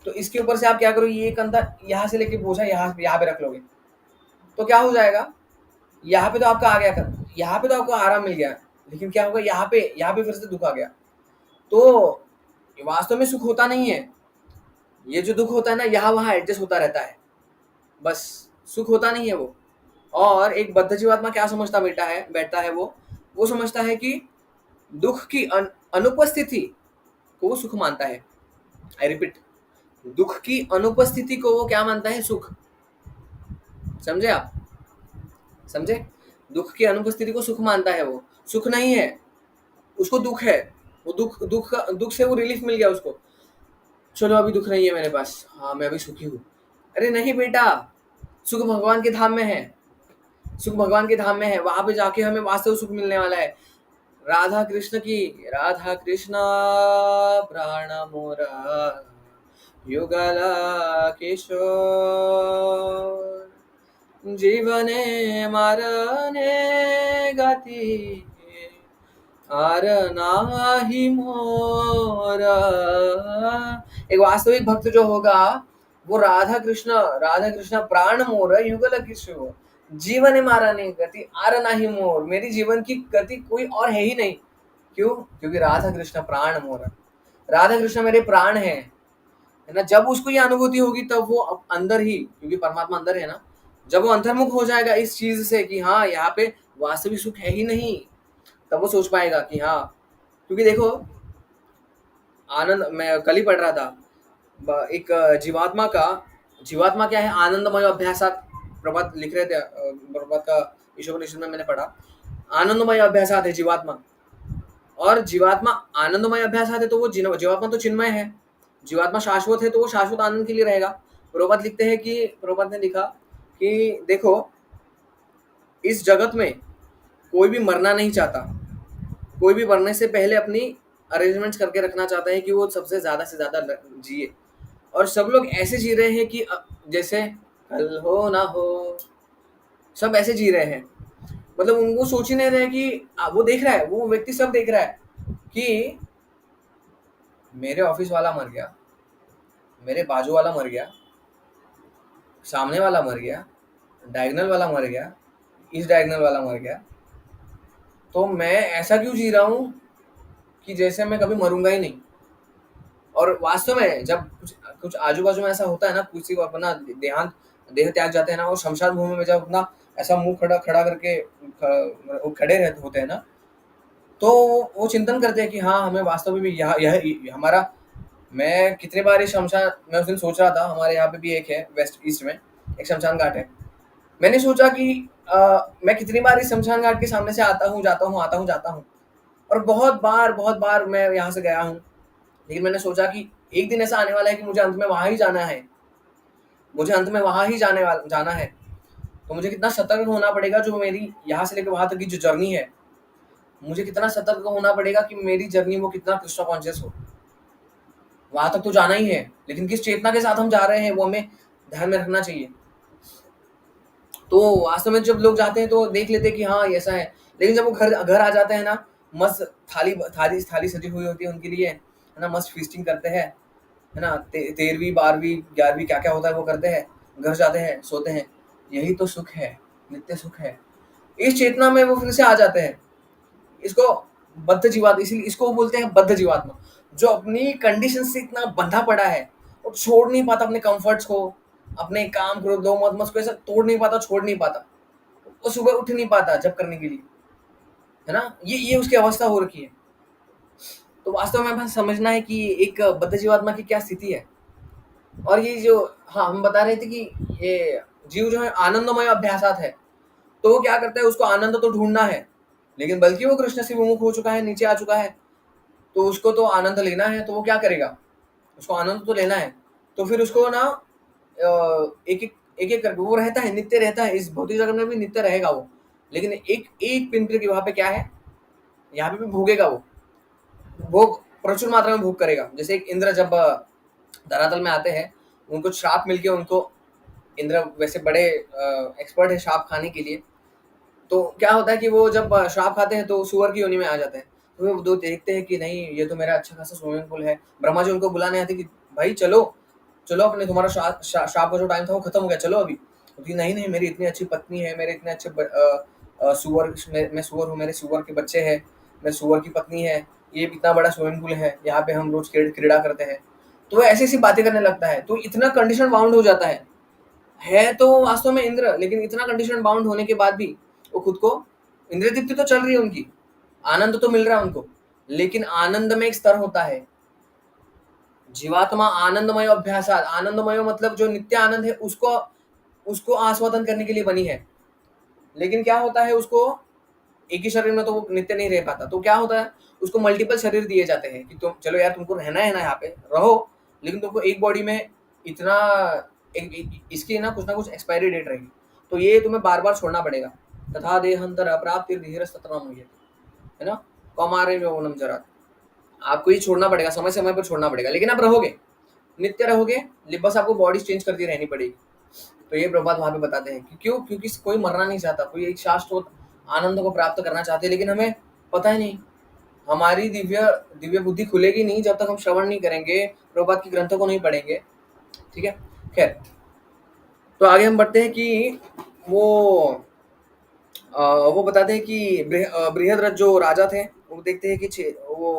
तो इसके ऊपर से आप क्या करो, ये कंधा यहाँ से लेके बोझा यहाँ पे रख लोगे, तो क्या हो जाएगा, यहाँ पे तो आपका आ गया, यहाँ पे तो आपको आराम मिल गया, लेकिन क्या होगा, यहाँ पे फिर से दुख आ गया। तो वास्तव में सुख होता नहीं है, ये जो दुख होता है ना, यहाँ वहाँ एडजस्ट होता रहता है, बस सुख होता नहीं है वो। और एक बद्ध जीवात्मा क्या समझता बैठता है, वो समझता है कि दुख की अनुपस्थिति को वो सुख मानता है। आई रिपीट, दुख की अनुपस्थिति को वो क्या मानता है? सुख। समझे आप? समझे? दुख की अनुपस्थिति को सुख मानता है वो। सुख नहीं है, उसको दुख है। वो दुख से वो रिलीफ मिल गया उसको। चलो अभी दुख नहीं है मेरे पास, हाँ मैं अभी सुखी हूँ। अरे नहीं बेटा, सुख भगवान के धाम में है। सुख भगवान के धाम में है, वहां पे जाके हमें वास्तव सुख मिलने वाला है। राधा कृष्ण की, राधा कृष्ण प्राण मोरा युगला किशोर, जीवने मरने गति आर नाही मोरा। एक वास्तविक भक्त जो होगा वो राधा कृष्ण प्राण मोर युगल किशोर, जीवन मारा नहीं गति आर नाही मोर, मेरी जीवन की गति कोई और है ही नहीं। क्यों? क्योंकि राधा कृष्ण प्राण मोर, राधा कृष्ण मेरे प्राण है ना। जब उसको ये अनुभूति होगी तब वो अंदर ही, क्योंकि परमात्मा अंदर है ना, जब वो अंतर्मुख हो जाएगा इस चीज से कि हाँ यहाँ पे वास्तविक सुख है ही नहीं, तब वो सोच पाएगा कि हाँ। क्योंकि देखो, आनंद, मैं कल ही पढ़ रहा था एक जीवात्मा क्या है? आनंदमय अभ्यासात। प्रभात लिख रहे थे, प्रभात का ईशोपनिषद में मैंने पढ़ा, आनंदमय अभ्यासात है जीवात्मा। और जीवात्मा आनंदमय अभ्यासात है तो वो जीवात्मा तो चिन्मय है, जीवात्मा शाश्वत है तो वो शाश्वत आनंद के लिए रहेगा। प्रभात लिखते हैं कि, प्रभात ने लिखा कि देखो, इस जगत में कोई भी मरना नहीं चाहता, कोई भी मरने से पहले अपनी अरेंजमेंट्स करके रखना चाहता है कि वो सबसे ज्यादा से ज्यादा जिए। और सब लोग ऐसे जी रहे हैं कि जैसे कल हो ना हो, सब ऐसे जी रहे हैं। मतलब उनको सोच ही नहीं रहे कि वो देख रहा है, वो व्यक्ति सब देख रहा है कि मेरे ऑफिस वाला मर गया, मेरे बाजू वाला मर गया, सामने वाला मर गया, डायगोनल वाला मर गया, इस डायगोनल वाला मर गया, तो मैं ऐसा क्यों जी रहा हूँ कि जैसे मैं कभी मरूंगा ही नहीं। और वास्तव में जब कुछ आजू बाजू में ऐसा होता है ना, किसी को अपना देह त्याग जाते हैं ना, और शमशान भूमि में जब अपना ऐसा मुंह खड़ा करके खड़े होते हैं ना, तो वो चिंतन करते हैं कि हाँ हमें वास्तव में भी यह हमारा, मैं कितनी बार इस शमशान, मैं उस दिन सोच रहा था हमारे यहाँ पे भी एक है वेस्ट ईस्ट में, एक शमशान घाट है। मैंने सोचा कि मैं कितनी बार इस शमशान घाट के सामने से आता हूँ जाता हूँ, आता हूँ जाता हूँ, और बहुत बार मैं यहाँ से गया हूँ। लेकिन मैंने सोचा कि एक दिन ऐसा आने वाला है कि मुझे अंत में वहां ही जाना है, मुझे अंत में वहां ही जाना है। तो मुझे कितना सतर्क होना पड़ेगा, जो मेरी यहाँ से लेकर वहां तक की जो जर्नी है, मुझे कितना सतर्क होना पड़ेगा कि मेरी जर्नी वो कितना कृष्ण कॉन्शियस हो। वहां तक तो जाना ही है, लेकिन किस चेतना के साथ हम जा रहे हैं वो हमें ध्यान में रखना चाहिए। तो वास्तव में जब लोग जाते हैं तो देख लेते हैं कि हाँ ऐसा है, लेकिन जब वो घर आ जाते हैं ना, मस्त थाली सजी हुई होती है उनके लिए, है ना, मस्त फीस्टिंग करते हैं, है ना, 13वीं 12वीं 11वीं क्या क्या होता है वो करते हैं, घर जाते हैं, सोते हैं। यही तो सुख है, नित्य सुख है। इस चेतना में वो फिर से आ जाते हैं। इसको बद्ध जीवात्मा, इसीलिए इसको बोलते हैं बद्ध जीवात्मा, जो अपनी कंडीशन से इतना बंधा पड़ा है, वो छोड़ नहीं पाता अपने कंफर्ट्स को, अपने काम क्रोध लोभ मत मस्त को ऐसा तोड़ नहीं पाता, छोड़ नहीं पाता, वो सुबह उठ नहीं पाता जब करने के लिए, है ना। ये उसकी अवस्था हो रखी है। तो वास्तव में हमें समझना है कि एक बद्ध जीवात्मा की क्या स्थिति है। और ये जो, हाँ हम बता रहे थे कि ये जीव जो है आनंदमय अभ्यासात है, तो वो क्या करता है, उसको आनंद तो ढूंढना है, लेकिन बल्कि वो कृष्ण से विमुख हो चुका है, नीचे आ चुका है, तो उसको तो आनंद लेना है, तो वो क्या करेगा, उसको आनंद तो लेना है। तो फिर उसको ना एक एक करके वो रहता है, नित्य रहता है, इस भौतिक जगत में भी नित्य रहेगा वो, लेकिन एक एक पिंपल की वहां पे क्या है, यहाँ पे भी भोगेगा वो, भोग प्रचुर मात्रा में भोग करेगा। जैसे एक इंद्र जब धरातल में आते हैं, उनको श्राप मिलके, उनको, इंद्र वैसे बड़े एक्सपर्ट है श्राप खाने के लिए, तो क्या होता है कि वो जब श्राप खाते हैं तो सुअर की योनि में आ जाते हैं। तो वो दो देखते हैं कि नहीं ये तो मेरा अच्छा खासा स्विमिंग पूल है। ब्रह्मा जी उनको बुलाने आते कि भाई चलो चलो, अपने तुम्हारा श्राप का जो टाइम था वो खत्म हो गया, चलो अभी। तो नहीं मेरी इतनी अच्छी पत्नी है, मेरे इतने अच्छे सुअर, मैं सुअर हूँ, मेरे सुअर के बच्चे हैं, मैं सुअर की पत्नी है, ये इतना बड़ा स्विमिंग पूल है, यहाँ पे हम रोज क्रीड़ा करते हैं। तो वो ऐसी ऐसी बातें करने लगता है, तो इतना कंडीशन बाउंड हो जाता है तो वास्तव में इंद्र, लेकिन इतना कंडीशन बाउंड होने के बाद भी वो खुद को, इंद्रिय तृप्ति तो चल रही है उनकी, आनंद तो मिल रहा है उनको, लेकिन आनंद में एक स्तर होता है, जीवात्मा आनंदमय अभ्यासात, आनंदमय मतलब जो नित्य आनंद है उसको उसको आस्वादन करने के लिए बनी है। लेकिन क्या होता है, उसको एक ही शरीर में तो वो नित्य नहीं रह पाता, तो क्या होता है, उसको मल्टीपल शरीर दिए जाते हैं कि तुम चलो यार, तुमको रहना है ना यहाँ पे रहो, लेकिन तुमको एक बॉडी में इतना इसकी ना कुछ एक्सपायरी डेट रहेगी, तो ये तुम्हें बार बार छोड़ना पड़ेगा। तथा देहांतर प्राप्ति धीरस्तत्रम, है ना, कौमारे में ओनम जरा, आपको ये छोड़ना पड़ेगा, समय समय पर छोड़ना पड़ेगा, लेकिन आप रहोगे, नित्य रहोगे, बस आपको बॉडी चेंज करती रहनी पड़ेगी। तो ये प्रभात वहां पे बताते हैं कि क्यों, क्योंकि कोई मरना नहीं चाहता, कोई एक शाश्वत आनंद को प्राप्त करना चाहते हैं, लेकिन हमें पता ही नहीं, हमारी दिव्य दिव्य बुद्धि खुलेगी नहीं जब तक हम श्रवण नहीं करेंगे, प्रभुपाद की ग्रंथों को नहीं पढ़ेंगे। ठीक है, खैर, तो आगे हम बढ़ते हैं कि वो वो बताते हैं कि बृहद्रथ जो राजा थे, वो देखते हैं कि वो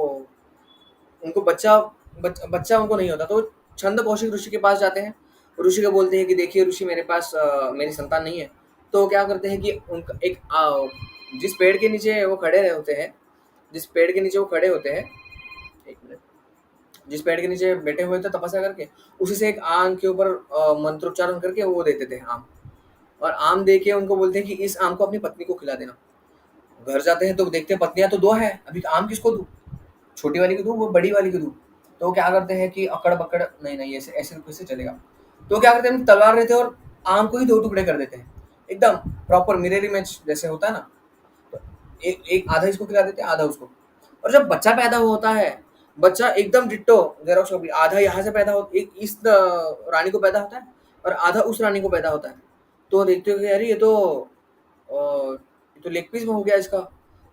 उनको बच्चा उनको नहीं होता, तो छंद कौशिक ऋषि के पास जाते हैं। ऋषि को बोलते हैं कि देखिए ऋषि, मेरे पास मेरी संतान नहीं है। तो क्या करते हैं कि उनका जिस पेड़ के नीचे वो खड़े रहे होते हैं, जिस पेड़ के नीचे वो खड़े होते हैं, एक मिनट, जिस पेड़ के नीचे बैठे हुए थे तपस्या करके, उसी से एक आम के ऊपर मंत्रोच्चारण करके वो देते थे आम, और आम दे के उनको बोलते हैं कि इस आम को अपनी पत्नी को खिला देना। घर जाते हैं तो देखते हैं पत्नियां तो दो है, अभी आम किसको दूं, छोटी वाली को दूं, वो बड़ी वाली को दूं। तो वो क्या करते हैं कि अकड़ बकड़, नहीं नहीं, ऐसे ऐसे कैसे चलेगा। तो वो क्या करते हैं, तलवार लेते हैं और आम को ही दो टुकड़े कर देते हैं, एकदम प्रॉपर मिरर इमेज जैसे होता है ना। तो एक एक आधा इसको खिला देते हैं, आधा उसको। और जब बच्चा पैदा होता है, बच्चा एकदम डिट्टो जेरोक्स कॉपी, आधा यहाँ से पैदा हो, एक इस रानी को पैदा होता है और आधा उस रानी को पैदा होता है। तो देखते हो कि यार ये तो लेग पीस में हो गया इसका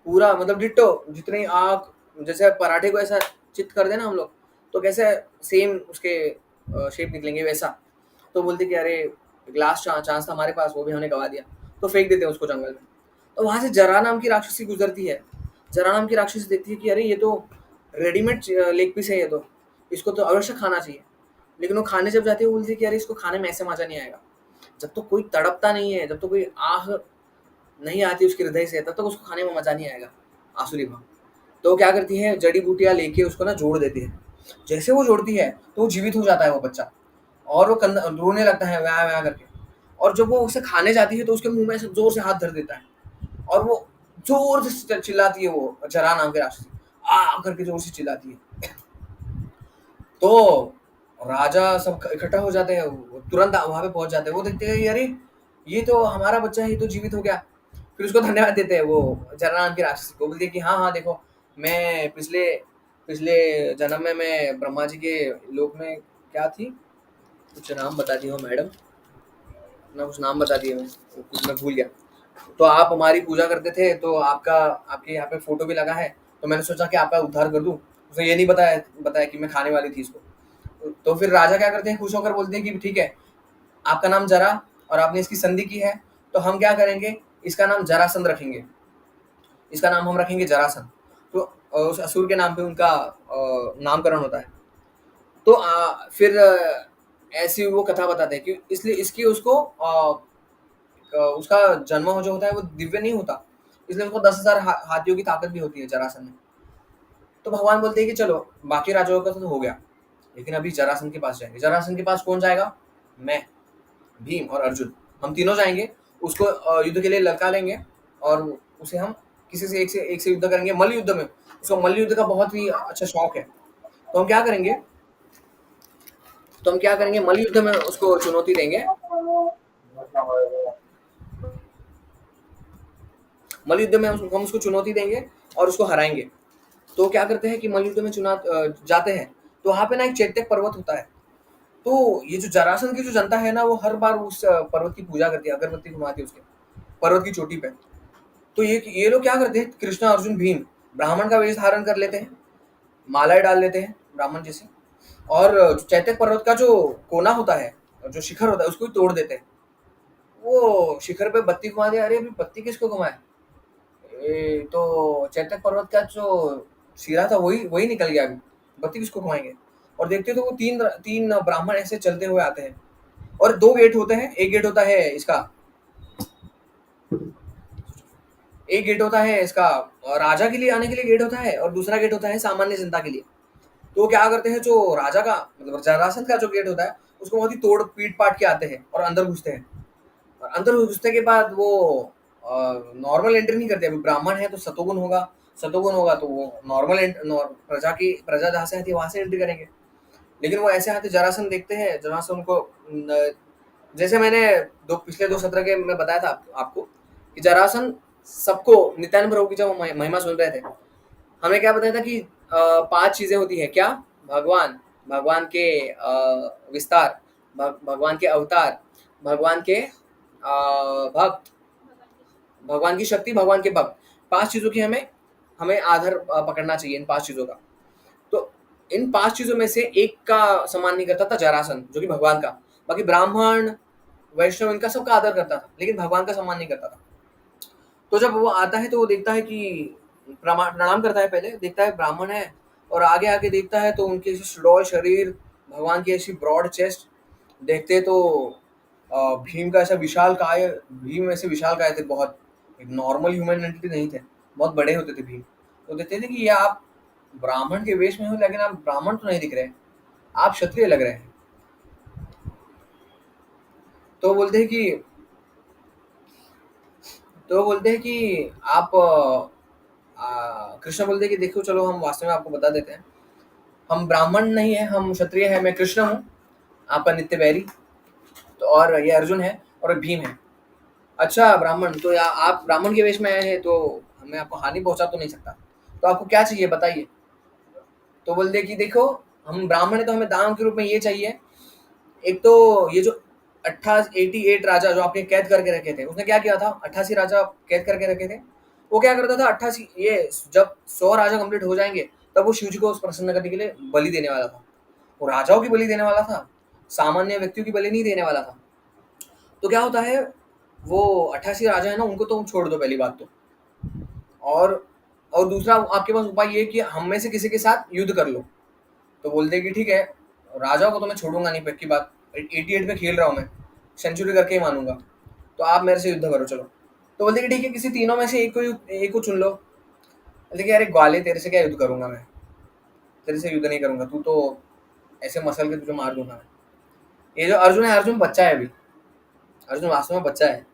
पूरा, मतलब डिट्टो, जितनी आँख, जैसे पराठे को ऐसा चित कर देना हम लोग, तो कैसे सेम उसके शेप निकलेंगे वैसा। तो बोलते कि अरे लास्ट चांस था हमारे पास, वो भी हमने गवा दिया, तो फेंक देते हैं उसको जंगल में। तो वहां से जरा नाम की राक्षसी गुजरती है। जरा नाम की राक्षसी देखती है कि अरे ये तो रेडीमेड लेग पीस है, ये तो इसको तो अवश्य खाना चाहिए। लेकिन वो खाने जब जाती है, वो बोलती है कि अरे इसको खाने में ऐसे मजा नहीं आएगा, जब तो कोई तड़पता नहीं है, जब तो कोई आह नहीं आती उसके हृदय से, तब तक उसको खाने में मजा नहीं आएगा, आसुरी भाव। तो वो क्या करती है, जड़ी बूटियां लेके उसको ना जोड़ देती है। जैसे वो जोड़ती है तो वो जीवित हो जाता है वो बच्चा, और वो रोने लगता है व्या व्या करके। और जब वो उसे खाने जाती है तो उसके मुंह में ऐसे जोर से हाथ धर देता है, और वो जोर से चिल्लाती है, वो जरा नाम के राक्षसी आ करके जोर से चिल्लाती है। तो राजा सब इकट्ठा हो जाते हैं, वो तुरंत वहां पे पहुंच जाते हैं। वो देखते हैं अरे ये तो हमारा बच्चा है, ये तो जीवित हो गया। फिर उसको धन्यवाद देते हैं, वो जरा नाम की राक्षसी को बोलते हैं कि हाँ हाँ देखो, मैं पिछले पिछले जन्म में मैं ब्रह्मा जी के लोक में क्या थी, कुछ नाम बता दी हो मैडम, ना कुछ नाम बता दिए, मैं कुछ मैं भूल गया। तो आप हमारी पूजा करते थे, तो आपके यहाँ पे फोटो भी लगा है, तो मैंने सोचा कि आपका उद्धार कर दूं। उसने ये नहीं बताया बताया कि मैं खाने वाली थी इसको। तो फिर राजा क्या करते हैं, खुश होकर बोलते हैं कि ठीक है, आपका नाम जरा और आपने इसकी संधि की है, तो हम क्या करेंगे, इसका नाम जरासंध रखेंगे, इसका नाम हम रखेंगे जरासंध। तो उस असुर के नाम पे उनका नामकरण होता है। तो फिर ऐसी वो कथा बताते हैं कि इसलिए इसकी उसको उसका जन्म जो होता है वो दिव्य नहीं होता, इसलिए उसको 10,000 हाथियों की ताकत भी होती है जरासंध में। तो भगवान बोलते हैं कि चलो बाकी राजाओं का तो हो गया, लेकिन अभी जरासंध के पास जाएंगे। जरासंध के पास कौन जाएगा, मैं, भीम और अर्जुन, हम तीनों जाएंगे। उसको युद्ध के लिए लड़का लेंगे, और उसे हम किसी से एक से युद्ध करेंगे, मल्ल युद्ध में। उसको मल्ल युद्ध का बहुत ही अच्छा शौक है। तो हम क्या करेंगे, मल्ल युद्ध में उसको चुनौती देंगे, मल्ल युद्ध में हम उसको चुनौती देंगे और उसको हराएंगे। तो क्या करते हैं कि मल्ल युद्ध में जाते हैं, तो वहां पे ना एक चैत्य पर्वत होता है। तो ये जो जरासंध की जो जनता है ना, वो हर बार उस पर्वत की पूजा करती है, अगरबत्ती घुमाती है उसके पर्वत की चोटी पे। तो ये लोग क्या करते हैं, कृष्णा अर्जुन भीम ब्राह्मण का वेश धारण कर लेते हैं, मालाएं डाल लेते हैं ब्राह्मण जैसे, और जो चैत्य पर्वत का जो कोना होता है, जो शिखर होता है, उसको भी तोड़ देते हैं। वो शिखर पे बत्ती घुमा दिया, अरे अभी बत्ती किसको घुमाए, तो चैत्य पर्वत का जो सिरा था वही वही निकल गया, अभी बत्ती किसको घुमाएंगे। और देखते हो तो वो तीन तीन ब्राह्मण ऐसे चलते हुए आते हैं, और दो गेट होते हैं, एक गेट होता है इसका, राजा के लिए आने के लिए गेट होता है, और दूसरा गेट होता है सामान्य जनता के लिए। तो वो क्या करते हैं, जो राजा का मतलब जरासंध का जो गेट होता है उसको बहुत ही तोड़ पीट पाट के आते हैं और अंदर घुसते हैं। और अंदर घुसने के बाद वो नॉर्मल एंट्री नहीं करते। अभी ब्राह्मण है तो सतोगुण होगा, सतोगुण होगा तो वो प्रजा जहाँ से आती है वहां से एंट्री करेंगे। लेकिन वो ऐसे आते, जरासंध देखते हैं, जरासंध उनको जैसे मैंने पिछले 2 सत्र के में बताया था आपको कि जरासंध सबको, नित्यानंद प्रभु की जब हम महिमा सुन रहे थे, हमने क्या बताया था कि 5 चीजें होती है क्या, भगवान, भगवान के विस्तार, भगवान के अवतार, भगवान के भक्त, भगवान की शक्ति, भगवान के भक्त, 5 चीजों की हमें हमें आधार पकड़ना चाहिए इन 5 चीजों का। तो इन 5 चीजों में से एक का सम्मान नहीं करता था जरासंध, जो कि भगवान का। बाकी ब्राह्मण, वैष्णव, इनका सबका आदर करता था, लेकिन भगवान का सम्मान नहीं करता था। तो जब वो आता है तो वो देखता है कि प्रणाम करता है, पहले देखता है ब्राह्मण है, और आगे आके देखता है तो उनके सुडौल शरीर, भगवान की ऐसी ब्रॉड चेस्ट देखते तो भीम का ऐसा विशाल काय, भीम ऐसे विशाल काय थे बहुत, एक नॉर्मल ह्यूमन एंटिटी नहीं थे, बहुत बड़े होते थे भीम। तो देखते थे कि ये आप ब्राह्मण के वेश में हो, लेकिन आप ब्राह्मण तो नहीं दिख रहे, आप क्षत्रिय लग रहे हैं। तो बोलते हैं कि आप कृष्ण बोलते हैं कि देखो चलो हम वास्तव में आपको बता देते हैं, हम ब्राह्मण नहीं है, हम क्षत्रिय है, मैं कृष्ण हूँ आपका नित्य बैरी। तो और ये अर्जुन है और भीम है। अच्छा ब्राह्मण, तो या आप ब्राह्मण के वेश में आए हैं तो मैं आपको हानि पहुंचा तो नहीं सकता, तो आपको क्या चाहिए बताइए। तो बोलते कि देखो हम ब्राह्मण है तो हमें दान के रूप में ये चाहिए, एक तो ये जो 88 राजा जो आपने कैद करके रखे थे, उसने क्या किया था, 88 राजा कैद करके रखे थे। वो क्या करता था, 88 ये जब 100 राजा कंप्लीट हो जाएंगे तब वो शिव जी को प्रसन्न करने के लिए बलि देने वाला था। वो राजाओं की बलि देने वाला था, सामान्य व्यक्तियों की बलि नहीं देने वाला था। तो क्या होता है, वो 88 राजा है ना, उनको तो छोड़ दो पहली बात तो। और दूसरा आपके पास उपाय ये कि हम में से किसी के साथ युद्ध कर लो। तो बोलते कि ठीक है, राजाओं को तो मैं छोड़ूंगा नहीं, पक्की बात, 88 पे खेल रहा हूँ मैं, सेंचुरी करके ही मानूंगा, तो आप मेरे से युद्ध करो चलो। तो बोलते कि ठीक है, किसी तीनों में से एक को चुन लो। बोलते कि अरे ग्वाले, तेरे से क्या युद्ध करूंगा मैं, तेरे से युद्ध नहीं करूंगा, तू तो ऐसे मसल के तुझे मार दूंगा मैं। ये जो अर्जुन है, अर्जुन बच्चा है अभी, अर्जुन वास्तव में बच्चा है,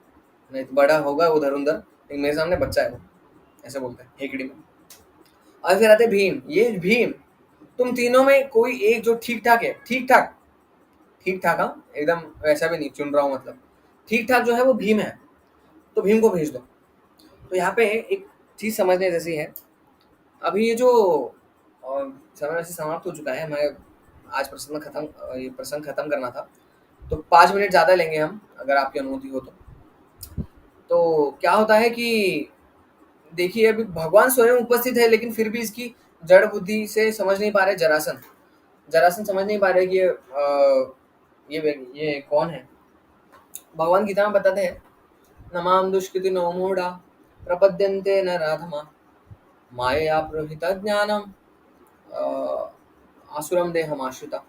नहीं तो बड़ा होगा उधर उधर, लेकिन मेरे सामने बच्चा है वो, ऐसे बोलते हैं हेकड़ी में। और फिर आते भीम, ये भीम, तुम तीनों में कोई एक जो ठीक ठाक है, ठीक ठाक, ठीक ठाक, हाँ एकदम वैसा भी नहीं चुन रहा हूँ, मतलब ठीक ठाक जो है वो भीम है, तो भीम को भेज दो। तो यहाँ पे एक चीज समझने जैसी है। अभी ये जो समय वैसे समाप्त हो चुका है, मैं आज ये प्रसंग खत्म करना था, तो 5 मिनट ज़्यादा लेंगे हम, अगर आपकी अनुमति हो तो। तो क्या होता है कि देखिए अभी भगवान स्वयं उपस्थित है, लेकिन फिर भी इसकी जड़ बुद्धि से समझ नहीं पा रहे जरासंध, जरासंध समझ नहीं पा रहे कि ये कौन है। भगवान गीता में बताते हैं, नमाम दुष्कृति नो मूढ़ा प्रपद्यन्ते नराधमा मायया प्रहित ज्ञानम आसुरम देहम आश्रिता।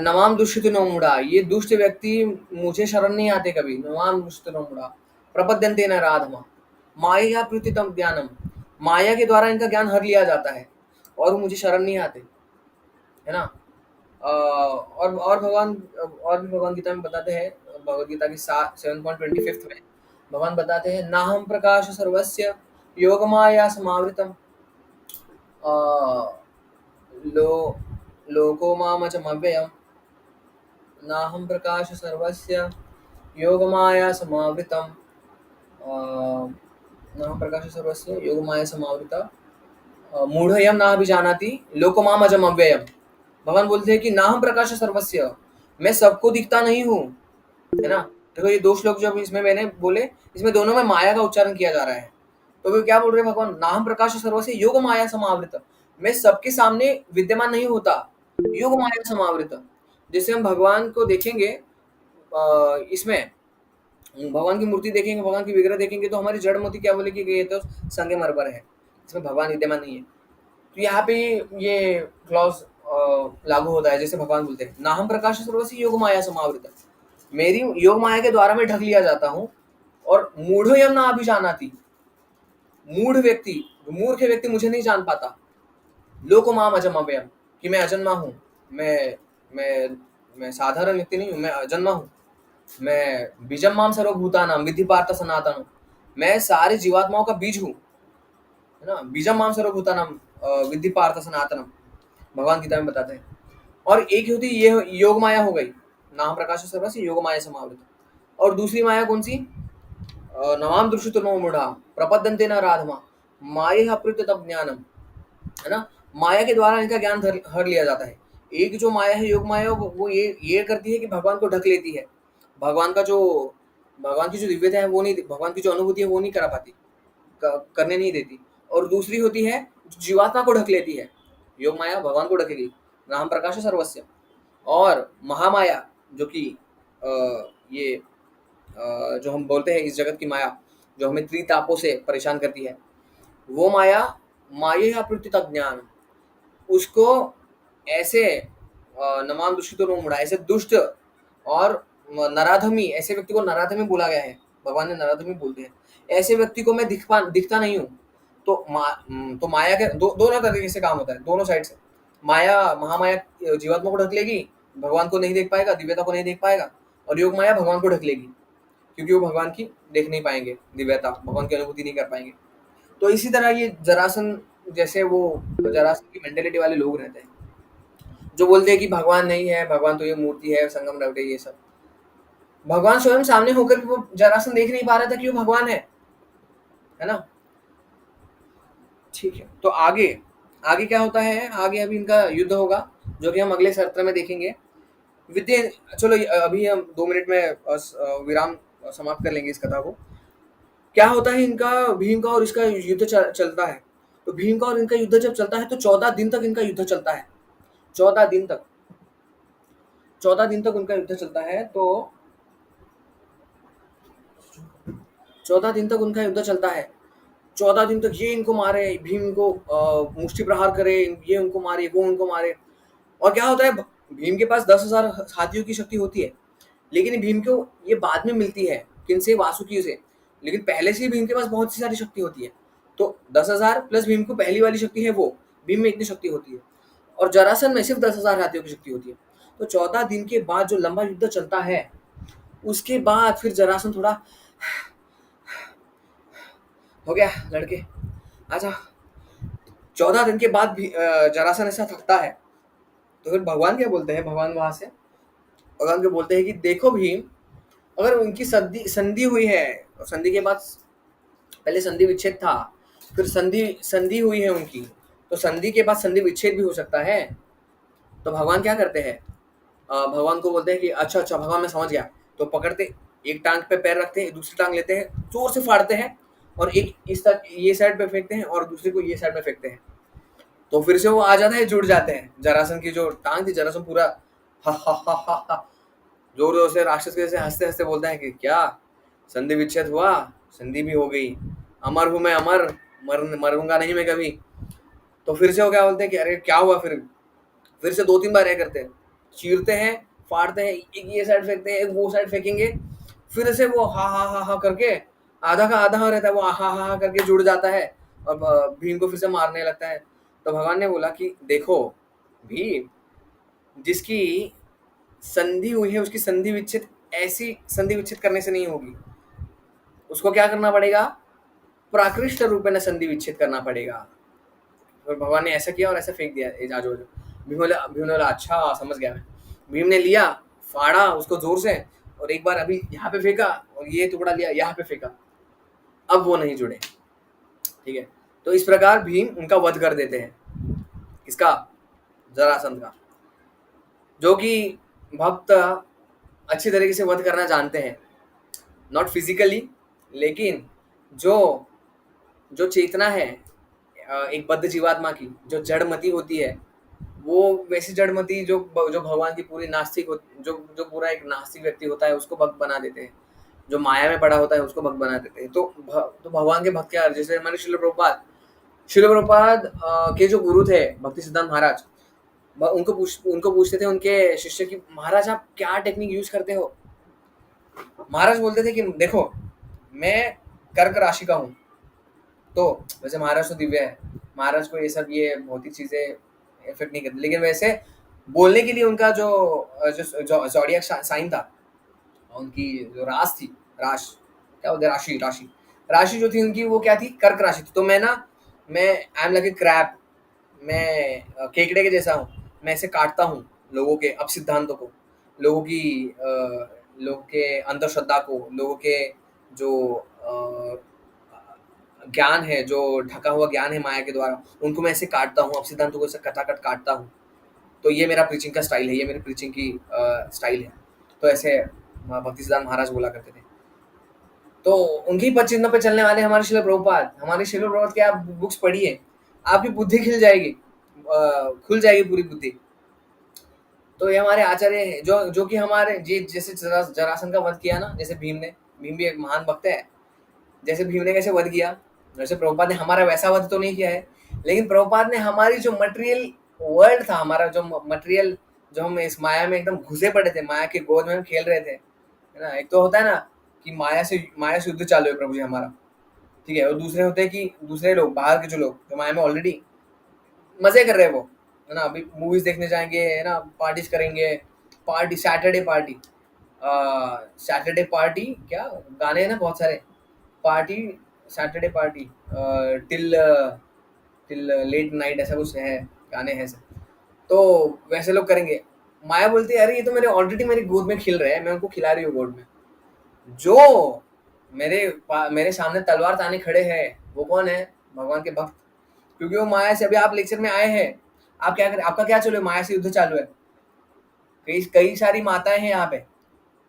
नमाम दुष्ट नो मूढ़ा, ये दुष्ट व्यक्ति मुझे शरण नहीं आते कभी, नमाम दुष्ट नो मूढ़ा प्रपद्यन्ते नराधमा माया प्रतीतम ज्ञानम, माया के द्वारा इनका ज्ञान हर लिया जाता है और वो मुझे शरण नहीं आते, है ना। और भी भगवान गीता में बताते हैं, भगवद गीता की 7.25 में भगवान बताते हैं, नाहम प्रकाश सर्वस्य योग माया समावृतम लो लोको मामचमव्ययम, नाहम प्रकाश सर्वस्य योग माया समावृतम नाहम प्रकाश सर्वस्य योग माया समावृता मूढ़यम ना अभिजानाति लोको मामजम अव्ययम। भगवान बोलते हैं कि नाहम प्रकाश सर्वस्य, मैं सबको दिखता नहीं हूँ, है ना। देखो ये 2 श्लोक जो इसमें मैंने बोले, इसमें दोनों में माया का उच्चारण किया जा रहा है। तो वो क्या बोल रहे हैं भगवान, नाहम प्रकाश सर्वस्य योग माया समावृत, मैं सबके सामने विद्यमान नहीं होता, योग माया समावृत। जैसे हम भगवान को देखेंगे, इसमें भगवान की मूर्ति देखेंगे, भगवान की विग्रह देखेंगे, तो हमारी जड़ मोती क्या बोलेगी कि ये तो संगमरमर है, इसमें भगवान विद्यमान नहीं है। तो यहाँ पे ये क्लॉज लागू होता है, जैसे भगवान बोलते हैं, नाहम प्रकाश सर्वस्य योग माया समावृत, मेरी योग माया के द्वारा मैं ढक लिया जाता हूँ, और मूढ़यम ना अभिजानाति, मूढ़ व्यक्ति, मूर्ख व्यक्ति मुझे नहीं जान पाता। लोको माम अजमव्ययम, कि मैं अजन्मा हूँ, मैं मैं मैं साधारण व्यक्ति नहीं हूँ, मैं अजन्मा हूँ। मैं बीजम माम सर्वभूतानाम विद्धि पार्थ सनातनम, मैं सारे जीवात्माओं का बीज हूँ, है ना। बीजम माम सर्वभूतानाम विद्धि पार्थ सनातनम, भगवान गीता में बताते हैं। और एक होती ये योग माया हो गई, नाम प्रकाश सर्वस्य योग माया समावृत। और दूसरी माया कौन सी? नवाम दृष्टि मूढ़ा प्रपद्यन्ते न राधमा माया प्रत्य तब ज्ञानम, है ना। माया के द्वारा इनका ज्ञान हर लिया जाता है। एक जो माया है योग माया, वो ये करती है कि भगवान को ढक लेती है। भगवान का जो भगवान की जो दिव्यता है वो नहीं, भगवान की जो अनुभूति है वो नहीं करा पाती, करने नहीं देती। और दूसरी होती है जो जीवात्मा को ढक लेती है, योग माया भगवान को ढकेगी, नाम प्रकाश सर्वस्य। और महामाया जो कि ये जो हम बोलते हैं इस जगत की माया, जो हमें त्रितापों से परेशान करती है, वो माया माया प्रत्युत ज्ञान, उसको ऐसे नमाम दुष्टितो नो मुड़ा, ऐसे दुष्ट और नराधमी, ऐसे व्यक्ति को नराधमी बोला गया है, भगवान ने नराधमी बोलते हैं। ऐसे व्यक्ति को मैं दिखता नहीं हूँ। तो माया के दोनों तरीके से काम होता है, दोनों साइड से। माया महामाया जीवात्मा को ढक लेगी, भगवान को नहीं देख पाएगा, दिव्यता को नहीं देख पाएगा। और योग माया भगवान को ढक लेगी, क्योंकि वो भगवान की देख नहीं पाएंगे दिव्यता, भगवान की अनुभूति नहीं कर पाएंगे। तो इसी तरह ये जरासन जैसे वो जरासन की मेंटेलिटी वाले लोग रहते हैं, जो बोलते हैं कि भगवान नहीं है, भगवान तो ये मूर्ति है, संगम रवटे, ये सब। भगवान स्वयं सामने होकर भी वो जरासन देख नहीं पा रहा था कि वो भगवान है ना। ठीक है, तो आगे आगे क्या होता है? आगे अभी इनका युद्ध होगा, जो कि हम अगले सत्र में देखेंगे। विद्या चलो अभी हम 2 मिनट में विराम समाप्त कर लेंगे इस कथा को। क्या होता है इनका, भीम का और इसका युद्ध चलता है। तो भीम का और इनका युद्ध जब चलता है तो 14 दिन तक इनका युद्ध चलता है। 14 दिन तक 14 दिन तक उनका युद्ध चलता है। तो 14 दिन तक उनका युद्ध चलता है। 14 दिन तक ये इनको मारे, भीम को मुष्टि प्रहार करे, ये उनको मारे, वो उनको मारे। और क्या होता है, भीम के पास 10,000 हाथियों की शक्ति होती है, लेकिन भीम को ये बाद में मिलती है, किनसे? वासुकी से। लेकिन पहले से ही भीम के पास बहुत सी सारी शक्ति होती है। तो 10,000 प्लस भीम को पहली वाली शक्ति है, वो भीम में इतनी शक्ति होती है। और जरासन में सिर्फ 10,000 हाथियों की शक्ति होती है। तो 14 दिन के बाद जो लंबा युद्ध चलता है, उसके बाद फिर जरासन थोड़ा हो गया, लड़के आजा। 14 दिन के बाद भी जरासन ऐसा थकता है, तो फिर भगवान क्या बोलते हैं? भगवान वहां से भगवान को बोलते हैं कि देखो भीम, अगर उनकी संधि हुई है, और संधि के बाद पहले संधि विच्छेद था, फिर संधि हुई है उनकी, तो संधि के बाद संधि विच्छेद भी हो सकता है। तो भगवान क्या करते हैं? भगवान को बोलते हैं कि अच्छा अच्छा भगवान मैं समझ गया। तो पकड़ते, एक टांग पे पैर रखते हैं, दूसरी टांग लेते हैं, जोर से फाड़ते हैं, और एक इस तक ये साइड पे फेंकते हैं और दूसरी को ये साइड पे फेंकते हैं। तो फिर से वो आ जाता है, जुड़ जाते हैं। जरासन की जो टांग थी, जरासन पूरा हा हा हा हा हा जोर जोर से राक्षस के जैसे हंसते हंसते बोलता है कि क्या संधि विच्छेद हुआ? संधि भी हो गई, अमर हूं मैं, अमर, मरूंगा नहीं मैं कभी। तो फिर से वो क्या बोलते हैं कि अरे क्या हुआ? फिर से 2-3 बार ये करते हैं, चीरते हैं, फाड़ते हैं, एक ये साइड फेंकते हैं, एक वो साइड फेंकेंगे। फिर से वो हा हा हा हा करके आधा का आधा रहता है, वो हा हा हा करके जुड़ जाता है, और भीम को फिर से मारने लगता है। तो भगवान ने बोला कि देखो भीम, जिसकी संधि हुई है उसकी संधि विच्छेद ऐसी संधि विच्छेद करने से नहीं होगी, उसको क्या करना पड़ेगा? प्राकृष्ट रूप में संधि विच्छेद करना पड़ेगा। और भगवान ने ऐसा किया और ऐसा फेंक दिया आजो। भीम ने बोला अच्छा समझ गया मैं। भीम ने लिया, फाड़ा उसको जोर से, और एक बार अभी यहाँ पे फेंका, और ये टुकड़ा लिया यहाँ पे फेंका, अब वो नहीं जुड़े। ठीक है, तो इस प्रकार भीम उनका वध कर देते हैं, किसका? जरासंध का, जो कि भक्त अच्छी तरीके से वध करना जानते हैं, नॉट फिजिकली, लेकिन जो जो चेतना है एक बद्ध जीवात्मा की, जो जड़मती होती है, वो वैसी जड़मती जो जो भगवान की पूरी नास्तिक जो जो पूरा एक नास्तिक व्यक्ति होता है उसको भक्त बना देते हैं, जो माया में पड़ा होता है उसको भक्त बना देते हैं। तो भगवान के भक्त क्या, जैसे हमारे शिल प्रभुपाद के जो गुरु थे भक्ति सिद्धांत महाराज, उनको पूछते थे उनके शिष्य की, महाराज आप क्या टेक्निक यूज करते हो? महाराज बोलते थे कि देखो मैं कर्क राशि का हूँ। तो वैसे महाराज तो दिव्य है, महाराज को ये सब ये भौतिक चीजें इफेक्ट नहीं करती, लेकिन वैसे बोलने के लिए उनका जो ज़ोडिएक साइन था, उनकी जो राशि थी, क्या बोलते हैं, राशि जो थी उनकी, वो क्या थी, कर्क राशि थी। तो मैं I am like a crab, मैं केकड़े के जैसा हूँ, मैं ऐसे काटता हूँ लोगों के अब सिद्धांतों को, लोगों की लोगों के अंधश्रद्धा को, लोगों के जो ज्ञान है, जो ढका हुआ ज्ञान है माया के द्वारा, उनको मैं ऐसे काटता हूँ, अब सिद्धांतों को ऐसे कटाकट काटता हूँ। तो ये मेरा प्रीचिंग का स्टाइल है, ये मेरी प्रीचिंग की स्टाइल है। तो ऐसे भक्ति सिद्धांत महाराज बोला करते थे। तो उनकी पद चिन्ह पे चलने वाले हमारे श्रील प्रभुपाद की आप बुक्स पढ़िए, आपकी बुद्धि खिल जाएगी, खुल जाएगी पूरी बुद्धि। तो ये हमारे आचार्य हैं, जो कि हमारे जैसे जरासंध का वध किया ना, जैसे भीम भी एक महान भक्त है, जैसे भीम ने कैसे वध किया, वैसे प्रभुपाद ने हमारा वैसा वध तो नहीं किया है, लेकिन प्रभुपाद ने हमारी जो मटेरियल वर्ल्ड था, हमारा जो मटेरियल, जो हम इस माया में एकदम घुसे पड़े थे, माया के गोद में हम खेल रहे थे, है ना। एक तो होता है ना कि माया से युद्ध चालू है प्रभु जी हमारा, ठीक है, और दूसरे होते हैं कि दूसरे लोग, बाहर के जो लोग जो माया में ऑलरेडी मजे कर रहे हैं, वो है ना, अभी मूवीज देखने जाएंगे, है ना, पार्टीज करेंगे, सैटरडे पार्टी क्या गाने हैं ना बहुत सारे, party Saturday party till till late night, ऐसा कुछ है, गाने हैं सब। तो वैसे लोग करेंगे। माया बोलती है अरे ये तो ऑलरेडी मेरी गोद में खिल रहे हैं, मैं उनको खिला रही हूँ गोद में। जो मेरे सामने तलवार ताने खड़े हैं वो कौन है, भगवान के भक्त, क्योंकि वो माया से, अभी आप लेक्चर में आए हैं, आप क्या करें, आपका क्या चालू है, माया से युद्ध चालू है। कई सारी माताएं हैं यहाँ पे,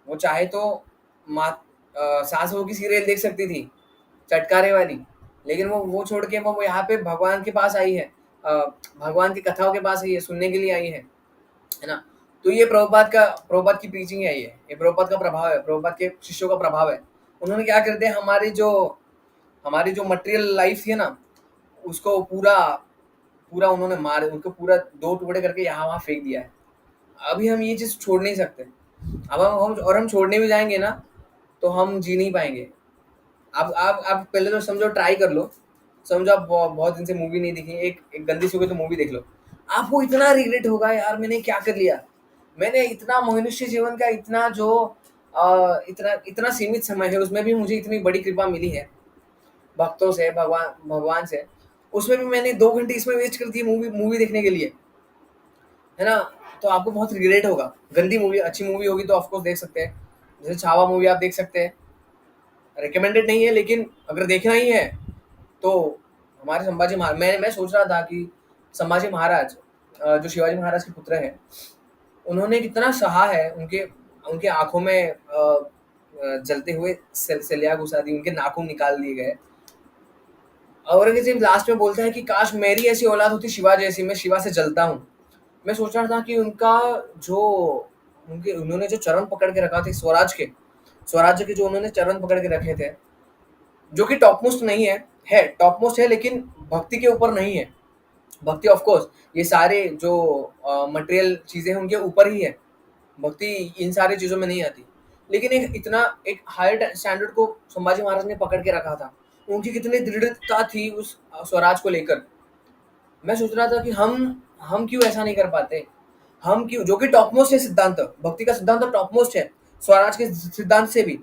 वो चाहे तो सास बहू की सीरियल देख सकती थी चटकारे वाली, लेकिन वो छोड़ के वो यहाँ पे भगवान के पास आई है, भगवान की कथाओं के पास आई है, सुनने के लिए आई है ना। तो ये प्रभुपाद की प्रीचिंग है, ये प्रभुपाद का प्रभाव है, प्रभुपाद के शिष्यों का प्रभाव है। उन्होंने क्या कर दिया, हमारी जो मटेरियल लाइफ थी ना, उसको पूरा उन्होंने उनको पूरा दो टुकड़े करके यहाँ वहाँ फेंक दिया है। अभी हम ये चीज छोड़ नहीं सकते। अब हम छोड़ने भी जाएंगे ना तो हम जी नहीं पाएंगे। आप पहले तो समझो, ट्राई कर लो, समझो आप बहुत दिन से मूवी नहीं देखी, एक गंदी सी हो गई तो मूवी देख लो, आपको इतना रिग्रेट होगा, यार मैंने क्या कर लिया, मैंने इतना मनुष्य जीवन का इतना जो इतना सीमित समय है, उसमें भी मुझे इतनी बड़ी कृपा मिली है भक्तों से, भगवान से, उसमें भी मैंने 2 घंटे इसमें वेस्ट कर दिए मूवी देखने के लिए, है ना। तो आपको बहुत रिग्रेट होगा। गंदी मूवी, अच्छी मूवी होगी तो ऑफकोर्स देख सकते हैं, जैसे छावा मूवी आप देख सकते हैं, रिकमेंडेड नहीं है, लेकिन अगर देखना ही है तो हमारे संभाजी महाराज, मैं सोच रहा था कि संभाजी महाराज जो शिवाजी महाराज के पुत्र हैं, उन्होंने कितना सहा है, उनके आंखों में जलते हुए सलिया घुसा दी, उनके नाखून निकाल दिए गए। औरंगजेब लास्ट में बोलता है कि काश मेरी ऐसी औलाद होती शिवा जैसी, मैं शिवा से जलता हूँ। मैं सोच रहा था कि उन्होंने जो चरण पकड़ के रखा थे स्वराज्य के जो उन्होंने चरण पकड़ के रखे थे, जो कि टॉप मोस्ट नहीं है टॉप मोस्ट है, लेकिन भक्ति के ऊपर नहीं है। भक्ति ऑफ कोर्स ये सारे जो मटेरियल चीजें हैं उनके ऊपर ही है, भक्ति इन सारी चीजों में नहीं आती, लेकिन एक हायर स्टैंडर्ड को संभाजी महाराज ने पकड़ के रखा था। उनकी कितनी दृढ़ता थी उस स्वराज को लेकर। मैं सोच रहा था कि हम क्यों ऐसा नहीं कर पाते, हम क्यों, जो कि टॉप मोस्ट है सिद्धांत, भक्ति का सिद्धांत टॉप मोस्ट है स्वराज के सिद्धांत से भी।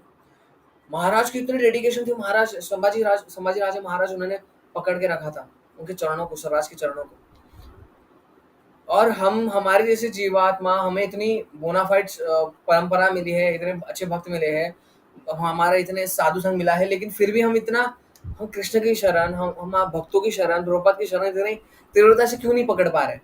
महाराज की इतनी डेडिकेशन थी, महाराज संभाजी राजे महाराज उन्होंने पकड़ के रखा था उनके चरणों को, स्वराज के चरणों को। और हमारे जैसे जीवात्मा, हमें इतनी बोनाफाइड परंपरा मिली है, इतने अच्छे भक्त मिले हैं, हमारा इतने साधु संग मिला है, लेकिन फिर भी हम कृष्ण की शरण, हम भक्तों की शरण, द्रौपद की शरण इतनी तीव्रता से क्यों नहीं पकड़ पा रहे।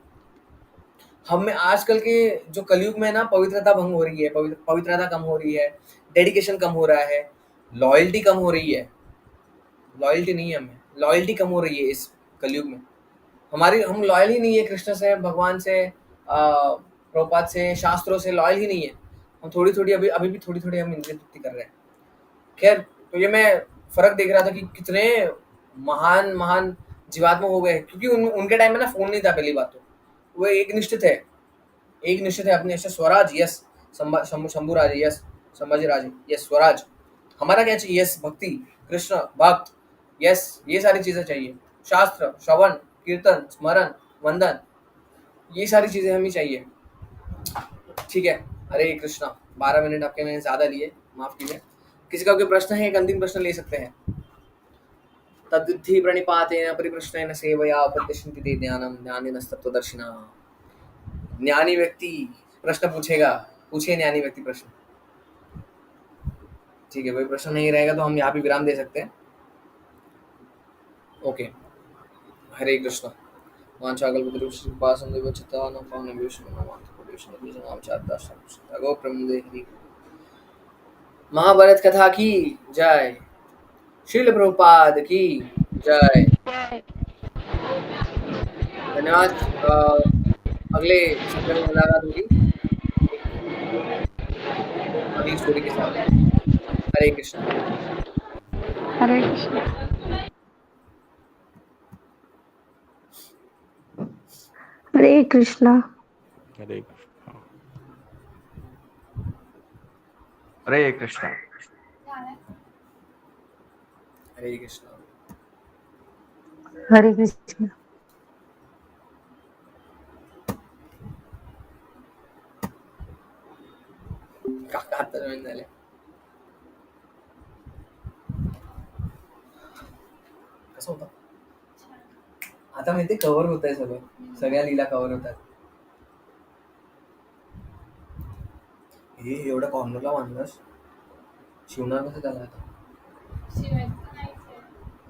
हम में आजकल के जो कलयुग में ना पवित्रता भंग हो रही है, पवित्रता कम हो रही है, डेडिकेशन कम हो रहा है, लॉयल्टी कम हो रही है, लॉयल्टी नहीं है, हमें लॉयल्टी कम हो रही है इस कलयुग में। हम लॉयल ही नहीं है कृष्ण से, भगवान से, प्रभुपाद से, शास्त्रों से लॉयल ही नहीं है। हम अभी भी थोड़ी थोड़ी हम इनकी तृप्ति कर रहे हैं। खैर, तो ये मैं फर्क देख रहा था कि कितने महान जीवात्मा हो गए, क्योंकि उनके टाइम में ना फोन नहीं था। पहली बात तो वो एक निश्चित है अपने स्वराज, यस, शंभू राजे, यस, संभाजी राजे, यस, स्वराज। हमारा क्या चाहिए, यस, भक्ति, कृष्ण भक्त, यस, ये सारी चीजें चाहिए, शास्त्र श्रवण, कीर्तन, स्मरण, वंदन, ये सारी चीजें हमें चाहिए। ठीक है, हरे कृष्णा। 12 मिनट आपके मैंने ज्यादा लिए, माफ कीजिए। किसी का कोई प्रश्न है? एक अंतिम प्रश्न ले सकते हैं। तद्विद्धि प्रणिपातेन परिप्रश्नेन सेवया उपदिशन्ति ते ज्ञानम ज्ञानिनस्तत्त्वदर्शिनः। ज्ञानी व्यक्ति प्रश्न पूछेगा, पूछिए ज्ञानी व्यक्ति प्रश्न। ठीक है, कोई प्रश्न नहीं रहेगा तो हम यहाँ पे विराम दे सकते हैं। ओके, हरे कृष्ण। वाञ्छाकल्पतरुभ्यश्च कृपासिन्धुभ्यश्च चित्तानां पावनेभ्यो नमः नाम चाद्दाश्रम गो प्रमुदेहि। महाभारत कथा की जय। श्रील प्रभुपाद की जय। धन्यवाद। अगले सत्र में मुलाकात होगी एक अगली स्टोरी के साथ। हरे कृष्ण। हरे कृष्ण। हरे कृष्णा। हरे कृष्ण। हरे कृष्ण। हरे कृष्ण। हरे कृष्ण। काका आता जॉईन झाले। कसं होतं आता माहिती कव्हर होत आहे सगळं, सगळ्या लीला कव्हर होतात. हे एवढ्या कॉर्नरला बांधलंस, शिवणार कसं त्याला आता?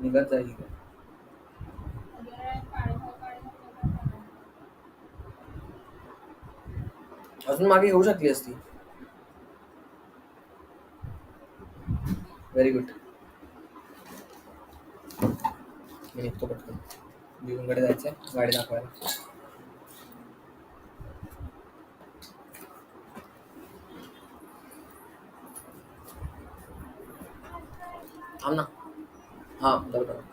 निघत जाईल इकडे. अजून मागे येऊ शकली असती. Very good. मी निघतो पटकन, जीवनकडे जायचंय गाडी दाखवायला. थांब ना. हा बरोबर.